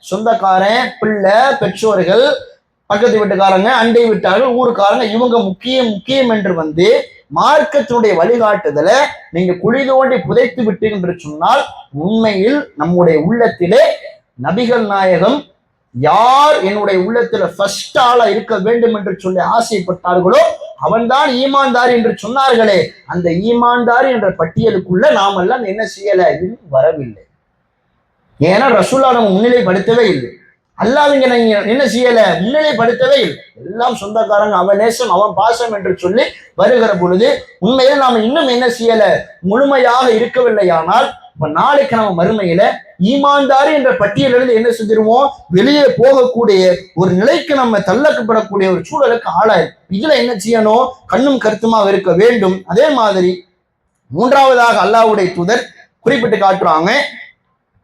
சொந்தக்காரன், பிள்ளை, பெற்றோர்கள், பக்கத்து வீட்டுக்காரங்க, அண்டை வீட்டார்கள், ஊருக்காரங்க, இவங்க முக்கியம் என்று வந்து மார்க்கத்தினுடைய வழிகாட்டுதல நீங்க குழி தோண்டி புதைத்து விட்டு என்று சொன்னால் உண்மையில் நம்முடைய உள்ளத்திலே நபிகள் நாயகம் யார் என்னுடைய உள்ளத்துல ஃபர்ஸ்ட் ஆளா இருக்க வேண்டும் என்று சொல்லி ஆசைப்பட்டார்களோ அவன்தான் ஈமான்தாரி என்று சொன்னார்களே, அந்த ஈமான்தாரி என்ற பட்டியலுக்குள்ள நாம் எல்லாம் என்ன செய்யல? இன்னும் வரவில்லை. ஏன்னா ரசூலா நம்ம முன்னிலைப்படுத்தவே இல்லை, அல்லாஹ்விங்க நீங்க என்ன செய்யல? முன்னிலைப்படுத்தவே இல்லை. எல்லாம் சொந்தக்காரங்க, அவன் நேசம், அவன் பாசம் என்று சொல்லி வருகிற பொழுது உண்மையில நாம இன்னும் என்ன செய்யல? முழுமையாக இருக்கவில்லை. ஆனால் இப்ப நாளைக்கு நம்ம மறுமையில ஈமான்தாரி என்ற பட்டியலிருந்து என்ன செஞ்சிருவோம்? வெளியே போகக்கூடிய ஒரு நிலைக்கு நம்ம தள்ளக்கப்படக்கூடிய ஒரு சூழலுக்கு ஆளாயிரும். இதுல என்ன செய்யணும்? கண்ணும் கருத்துமாக இருக்க வேண்டும். அதே மாதிரி மூன்றாவதாக அல்லாஹ்வுடைய தூதர் குறிப்பிட்டு காட்டுறாங்க,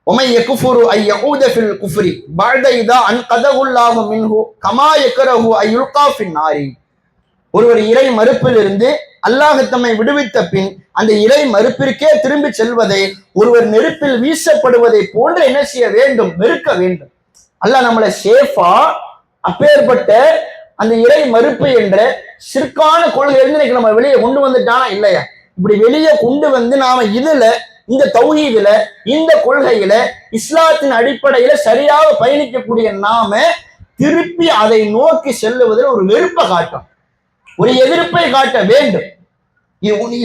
ஒமை யக்ஃபுரு ஐ யஊத ஃபில் குஃப்ரி பஅத இதா அன்கதஹுல்லாஹு மின்ஹு கமா யக்ரஹு ஐ யுல்கா ஃபின் நாரி. ஒருவர் இறை மறுப்பிலிருந்து அல்லாஹ் தம்மை விடுவித்த பின் அந்த இறை மறுப்பிற்கே திரும்பி செல்வதை, ஒருவர் நெருப்பில் வீசப்படுவதை போன்று என்ன செய்ய வேண்டும்? வெறுக்க வேண்டும். அல்லாஹ் நம்மளை சேஃபா அப்பேற்பட்ட அந்த இறை மறுப்பு என்ற சிற்கான கொள்கையிலிருந்து நம்ம வெளியே கொண்டு வந்துட்டானா இல்லையா? இப்படி வெளியே கொண்டு வந்து நாம இதுல, இந்த தௌஹீதுல, இந்த கொள்கையில, இஸ்லாத்தின் அடிப்படையில சரியாக பயணிக்கக்கூடிய நாம திருப்பி அதை நோக்கி செல்லுவதில் ஒரு வெறுப்பை காட்டும், ஒரு எதிர்ப்பை காட்ட வேண்டும்.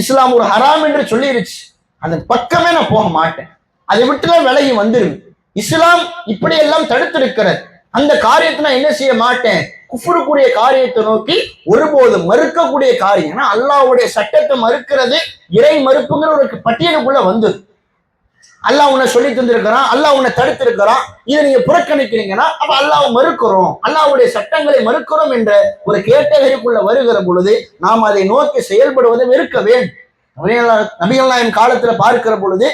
இஸ்லாம் ஒரு ஹராம் என்று சொல்லிருச்சு, அதன் பக்கமே நான் போக மாட்டேன், அதை விட்டுலாம் விலகி வந்துருவேன். இஸ்லாம் இப்படி எல்லாம் தடுத்திருக்கிறது. அந்த காரியத்தை நான் என்ன செய்ய மாட்டேன், குஃப்ருக்குரிய காரியத்தை நோக்கி ஒருபோதும் மறுக்கக்கூடிய காரியம். ஏன்னா அல்லாஹ்வுடைய சட்டத்தை மறுக்கிறது இறை மறுப்புங்கிற ஒரு பட்டியலுக்குள்ள வந்தது. அல்லாஹ் உன்னை சொல்லி தந்திருக்கிறான், அல்லாஹ் உன்னை தடுத்திருக்கிறான், இதை நீங்க புறக்கணிக்கிறீங்கன்னா அப்ப அல்லாஹ் மறுக்கிறோம், அல்லாஹ்வுடைய சட்டங்களை மறுக்கிறோம் என்ற ஒரு கேட்டகரிக்குள்ள வருகிற பொழுது நாம் அதை நோக்கி செயல்படுவதை வெறுக்க வேண்டும். நபிகள் நாயகம் காலத்துல பார்க்கிற பொழுது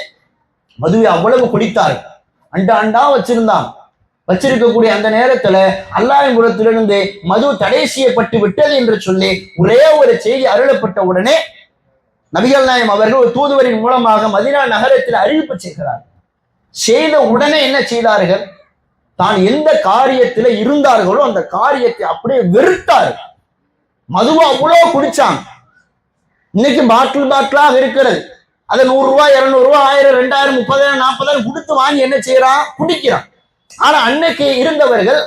மதுவை அவ்வளவு குடித்தார், அண்டா வச்சிருந்தான். வச்சிருக்கக்கூடிய அந்த நேரத்துல அல்லாஹ்வின் புறத்திலிருந்து மது தடை செய்யப்பட்டு விட்டது என்று சொல்லி ஒரே ஒரு செய்தி அருளப்பட்ட உடனே நபிகள் நாயகம் அவர்கள் ஒரு தூதுவரின் மூலமாக மதீனா நகரத்தில் அறிவிப்பு செய்கிறார். செய்த உடனே என்ன செய்தார்கள், தான் எந்த காரியத்துல இருந்தார்களோ அந்த காரியத்தை அப்படியே வெறுத்தார். மதுவை அவ்வளவு குடிச்சாங்க. இன்னைக்கு பாட்டிலாக இருக்கிறது, அதை 100 ரூபாய் 200 ரூபாய் 1000 2000 30,000 40,000 கொடுத்து வாங்கி என்ன செய்யறான், குடிக்கிறான். ஆனா அன்னைக்கு இருந்தவர்கள்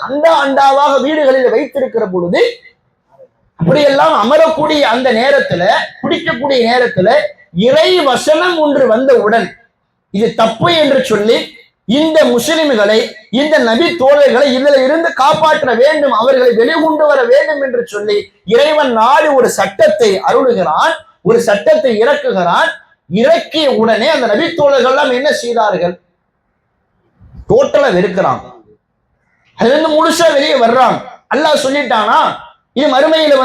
அண்டாவாக வீடுகளில் வைத்திருக்கிற பொழுது அப்படியெல்லாம் அமரக்கூடிய அந்த நேரத்துல, குடிக்கக்கூடிய நேரத்துல இறை வசனம் ஒன்று வந்தவுடன் இது தப்பு என்று சொல்லி இந்த முஸ்லிம்களை, இந்த நபி தோழர்களை இதுல இருந்து காப்பாற்ற வேண்டும், அவர்களை வெளிக்கொண்டு வர வேண்டும் என்று சொல்லி இறைவன் நாடு ஒரு சட்டத்தை அருளுகிறான், ஒரு சட்டத்தை இறக்குகிறான். இறக்கிய உடனே அந்த நபி தோழர்கள் எல்லாம் என்ன செய்தார்கள், டோட்டலா வெறுக்கிறாங்க. அதுல இருந்து முழுசா வெளியே வர்றாங்க. அல்லாஹ் சொல்லிட்டானா இது மறுமையில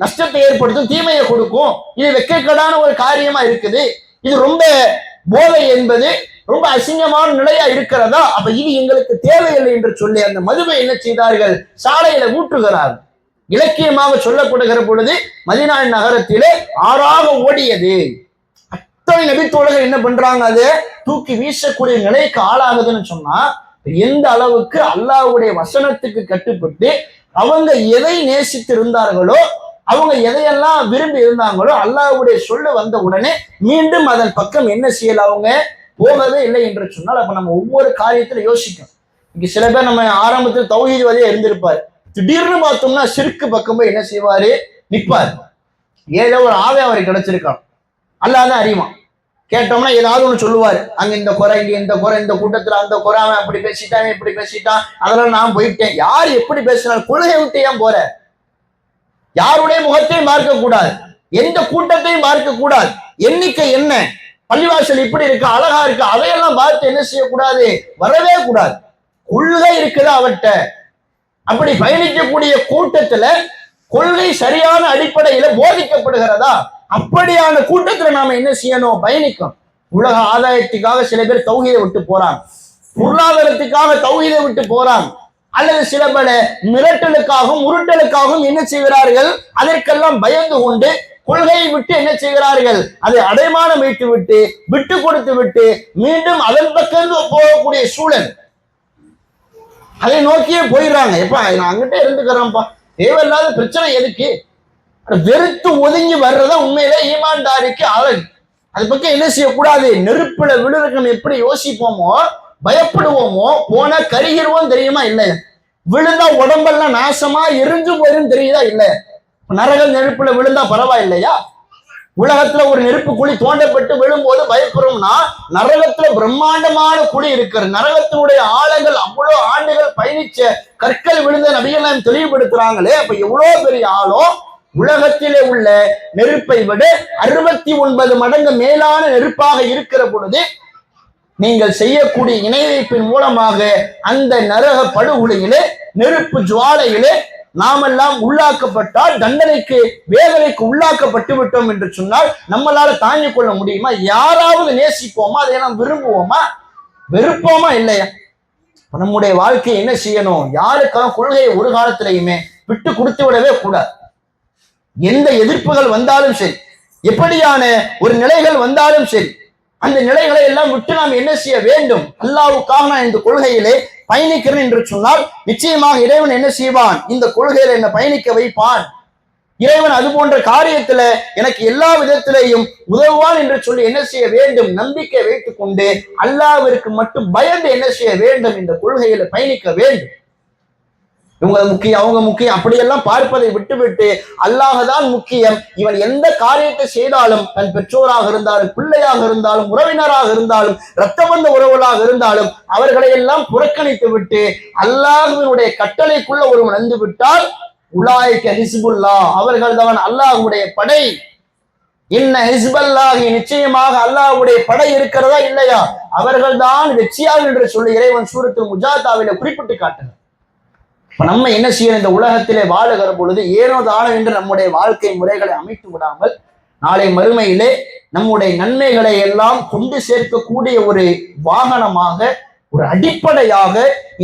நஷ்டத்தை ஏற்படுத்தும், தீமையை கொடுக்கும், இது வெட்கக்கேடான ஒரு காரியமா இருக்குது, இது ரொம்ப போதை என்பது ரொம்ப அசிங்கமான நிலையா இருக்கிறதா, அப்ப இது எங்களுக்கு தேவையில்லை என்று சொல்லி அந்த மதுவை என்ன செய்தார்கள், சாலையில ஊற்றுகிறார்கள். இலக்கியமாக சொல்லப்படுகிற பொழுது மதீனா நகரத்திலே ஆறாக ஓடியது. அத்தனை நபித்தோழர்கள் என்ன பண்றாங்க, அதை தூக்கி வீசக்கூடிய நிலைக்கு ஆளாகுதுன்னு சொன்னா எந்த அளவுக்கு அல்லாஹ்வுடைய வசனத்துக்கு கட்டுப்பட்டு அவங்க எதை நேசித்து இருந்தார்களோ, அவங்க எதையெல்லாம் விரும்பி இருந்தாங்களோ, அல்லாஹ்வுடைய சொல்ல வந்த உடனே மீண்டும் அதன் பக்கம் என்ன செய்யல, அவங்க போகவே இல்லை என்று சொன்னால் அப்ப நம்ம ஒவ்வொரு காரியத்துல யோசிக்கணும். இங்க சில பேர் நம்ம ஆரம்பத்தில் தௌஹீத் வழியா இருந்திருப்பாரு, திடீர்னு பார்த்தோம்னா ஷிர்க் பக்கம் போய் என்ன செய்வாரு, நிற்பார். ஏதோ ஒரு ஆவே அவருக்கு கிடைச்சிருக்கான், அல்லாஹ் தான் அறிவான். கேட்டோம்னா ஏதாவது ஒண்ணு சொல்லுவாரு, அங்க இந்த குறை, இங்க இந்த குறை, இந்த கூட்டத்துல அந்த குறை, அவன் அப்படி பேசிட்டான் இப்படி பேசிட்டான், அதெல்லாம் நான் போயிட்டேன். யார் எப்படி பேசினாலும் கொள்கை விட்டு ஏன் போற, யாருடைய முகத்தையும் பார்க்க கூடாது, எந்த கூட்டத்தையும் பார்க்க கூடாது, எண்ணிக்கை என்ன, பள்ளிவாசல் இப்படி இருக்கு அழகா இருக்கு, அதையெல்லாம் பார்த்து என்ன செய்யக்கூடாது, வரவே கூடாது. கொள்கை இருக்குதா அவர்கிட்ட, அப்படி பயணிக்கக்கூடிய கூட்டத்துல கொள்கை சரியான அடிப்படையில போதிக்கப்படுகிறதா, அப்படியான கூட்டத்துல நாம என்ன செய்யணும், பயணிக்கணும். உலக ஆதாயத்துக்காக சில பேர் தௌஹீதை விட்டு போறாங்க, பொருளாதாரத்துக்காக தௌஹீதை விட்டு போறாங்க, அல்லது சில பல மிரட்டலுக்காகவும் உருட்டலுக்காகவும் என்ன செய்கிறார்கள், அதற்கெல்லாம் பயந்து கொண்டு கொள்கையை விட்டு என்ன செய்கிறார்கள், அதை அடைமானம் வைத்து விட்டு விட்டு கொடுத்து விட்டு மீண்டும் அதன் பக்கம் போகக்கூடிய சூழல், அதை நோக்கியே போயிடுறாங்க. எப்ப நான் அங்கிட்ட இருந்துக்கிறேன்ப்பா, தேவையில்லாத பிரச்சனை எதுக்கு, வெறுத்து ஒதுங்கி வர்றதா உண்மையிலே ஈமான்தாரிக்கு அழகு. அது பக்கம் என்ன செய்யக்கூடாது, நெருப்புல விழுறக்கம் எப்படி யோசிப்போமோ பயப்படுவோமோ, போனா கருகிருவோம் தெரியுமா இல்லையா, விழுந்தா உடம்பெல்லாம் நாசமா எரிஞ்சு போயிரும் தெரியுதா இல்லையா, நரக நெருப்புல விழுந்தா பரவாயில்லையா, உலகத்துல ஒரு நெருப்பு குழி தோண்டப்பட்டு விழும்போது பயப்படுறோம்னா, நரகத்துல பிரம்மாண்டமான குழி இருக்கிற, நரகத்தினுடைய ஆழங்கள் அவ்வளவு ஆண்டுகள் பயணிச்ச கற்கள் விழுந்த நபிகள் நாயகம் தெளிவுபடுத்துறாங்களே, அப்ப எவ்வளவு பெரிய ஆழம். உலகத்திலே உள்ள நெருப்பை விட 69 மடங்கு மேலான நெருப்பாக இருக்கிற பொழுது நீங்கள் செய்யக்கூடிய இணை வைப்பின் மூலமாக அந்த நரக படுகொலையிலே, நெருப்பு ஜுவாலையிலே நாமெல்லாம் உள்ளாக்கப்பட்டால், தண்டனைக்கு வேதனைக்கு உள்ளாக்கப்பட்டு விட்டோம் என்று சொன்னால் நம்மளால தாங்கிக் கொள்ள முடியுமா, யாராவது நேசிப்போமா, அதை நாம் விரும்புவோமா, வெறுப்போமா இல்லையா. நம்முடைய வாழ்க்கையை என்ன செய்யணும், யாருக்கான கொள்கையை ஒரு காலத்திலையுமே விட்டு கொடுத்து விடவே கூடாது. எந்த எதிர்ப்புகள் வந்தாலும் சரி, எப்படியான ஒரு நிலைகள் வந்தாலும் சரி, அந்த நிலைகளை எல்லாம் விட்டு நாம் என்ன செய்ய வேண்டும், அல்லாஹ்வுக்காக நான் இந்த கொள்கையிலே பயணிக்கிறேன் என்று சொன்னால் நிச்சயமாக இறைவன் என்ன செய்வான், இந்த கொள்கையில என்ன பயணிக்க வைப்பான். இறைவன் அது போன்ற காரியத்துல எனக்கு எல்லா விதத்திலையும் உதவுவான் என்று சொல்லி என்ன செய்ய வேண்டும், நம்பிக்கை வைத்துக் கொண்டு அல்லாஹ்விற்கு மட்டும் பயந்து என்ன செய்ய வேண்டும், இந்த கொள்கையில பயணிக்க வேண்டும். இவங்க முக்கியம் அவங்க முக்கியம் அப்படியெல்லாம் பார்ப்பதை விட்டுவிட்டு அல்லாஹ் தான் முக்கியம். இவன் எந்த காரியத்தை செய்தாலும் தன் பெற்றோராக இருந்தாலும் பிள்ளையாக இருந்தாலும் உறவினராக இருந்தாலும் இரத்த பந்த உறவுகளாக இருந்தாலும் அவர்களை எல்லாம் புறக்கணித்து விட்டு அல்லாஹ்வினுடைய கட்டளைக்குள்ள ஒருவன் வந்து விட்டால் உலாய்க ஹிஸ்புல்லா, அவர்கள் தான் அல்லாஹ்வுடைய படை. இன்ன ஹிஸ்பல்லாஹி, நிச்சயமாக அல்லாஹ்வுடைய படை இருக்கிறதா இல்லையா, அவர்கள் தான் வெற்றியாளர் என்று சொல்லி இறைவன் சூரத்துல் முஜாதாவில குறிப்பிட்டு காட்டுகிறார். இப்ப நம்ம என்ன செய்யணும், இந்த உலகத்திலே வாழுகிற பொழுது ஏனோ தானோ என்று நம்முடைய வாழ்க்கை முறைகளை அமைத்து விடாமல் நாளை மறுமையிலே நம்முடைய நன்மைகளை எல்லாம் கொண்டு சேர்க்கக்கூடிய ஒரு வாகனமாக, ஒரு அடிப்படையாக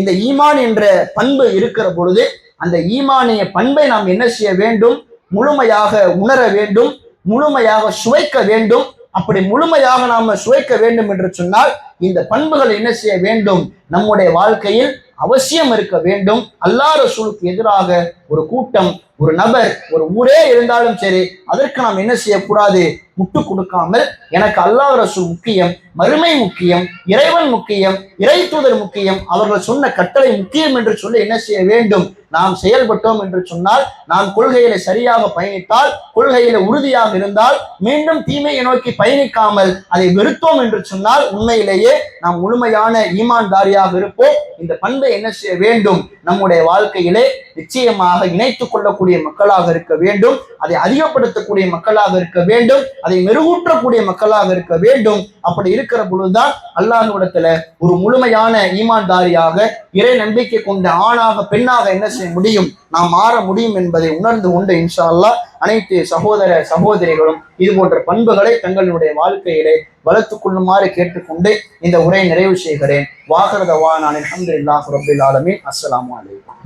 இந்த ஈமான் என்ற பண்பு இருக்கிற பொழுது அந்த ஈமானிய பண்பை நாம் என்ன செய்ய வேண்டும், முழுமையாக உணர வேண்டும், முழுமையாக சுவைக்க வேண்டும். அப்படி முழுமையாக நாம சுவைக்க வேண்டும் என்று சொன்னால் இந்த பண்புகள் என்ன செய்ய வேண்டும், நம்முடைய வாழ்க்கையில் அவசியம் இருக்க வேண்டும். அல்லாஹ் ரசூலுக்கு எதிராக ஒரு கூட்டம், ஒரு நபர், ஒரு ஊரே இருந்தாலும் சரி, அதற்கு நாம் என்ன செய்யக்கூடாது, முட்டு கொடுக்காமல் எனக்கு அல்லாஹ் ரசூல் முக்கியம், மறுமை முக்கியம், இறைவன் முக்கியம், இறை தூதர் முக்கியம், அவர்கள் சொன்ன கட்டளை முக்கியம் என்று சொல்லி என்ன செய்ய வேண்டும், நாம் செயல்பட்டோம் என்று சொன்னால், நாம் கொள்கையில சரியாக பயணித்தால், கொள்கையில உறுதியாக இருந்தால், மீண்டும் தீமையை நோக்கி பயணிக்காமல் அதை வெறுத்தோம் என்று சொன்னால் உண்மையிலேயே நாம் முழுமையான ஈமான்தாரியாக இருப்போம். இந்த பண்பை என்ன செய்ய வேண்டும், நம்முடைய வாழ்க்கையிலே நிச்சயமாக இணைத்துக் கொள்ளக்கூடிய மக்களாக இருக்க வேண்டும். அதை அதிகப்படுத்தக்கூடிய மக்களாக இருக்க வேண்டும். அதை மெருகூற்றக்கூடிய மக்களாக இருக்க வேண்டும். அப்படி இருக்கிற பொழுதுதான் அல்லாஹ்விடத்துல ஒரு முழுமையான ஈமான்தாரியாக, இறை நம்பிக்கை கொண்ட ஆணாக பெண்ணாக என்ன செய்ய முடியும், நாம் மாற முடியும் என்பதை உணர்ந்து கொண்டு இன்ஷா அல்லாஹ் அனைத்து சகோதர சகோதரிகளும் இது போன்ற பண்புகளை தங்களுடைய வாழ்க்கையிலே வளர்த்துக் கொள்ளுமாறு கேட்டுக்கொண்டு இந்த உரையை நிறைவு செய்கிறேன். வாஹிரு தஅவானா அல்ஹம்துலில்லாஹி ரப்பில் ஆலமீன். அஸ்ஸலாமு அலைக்கும்.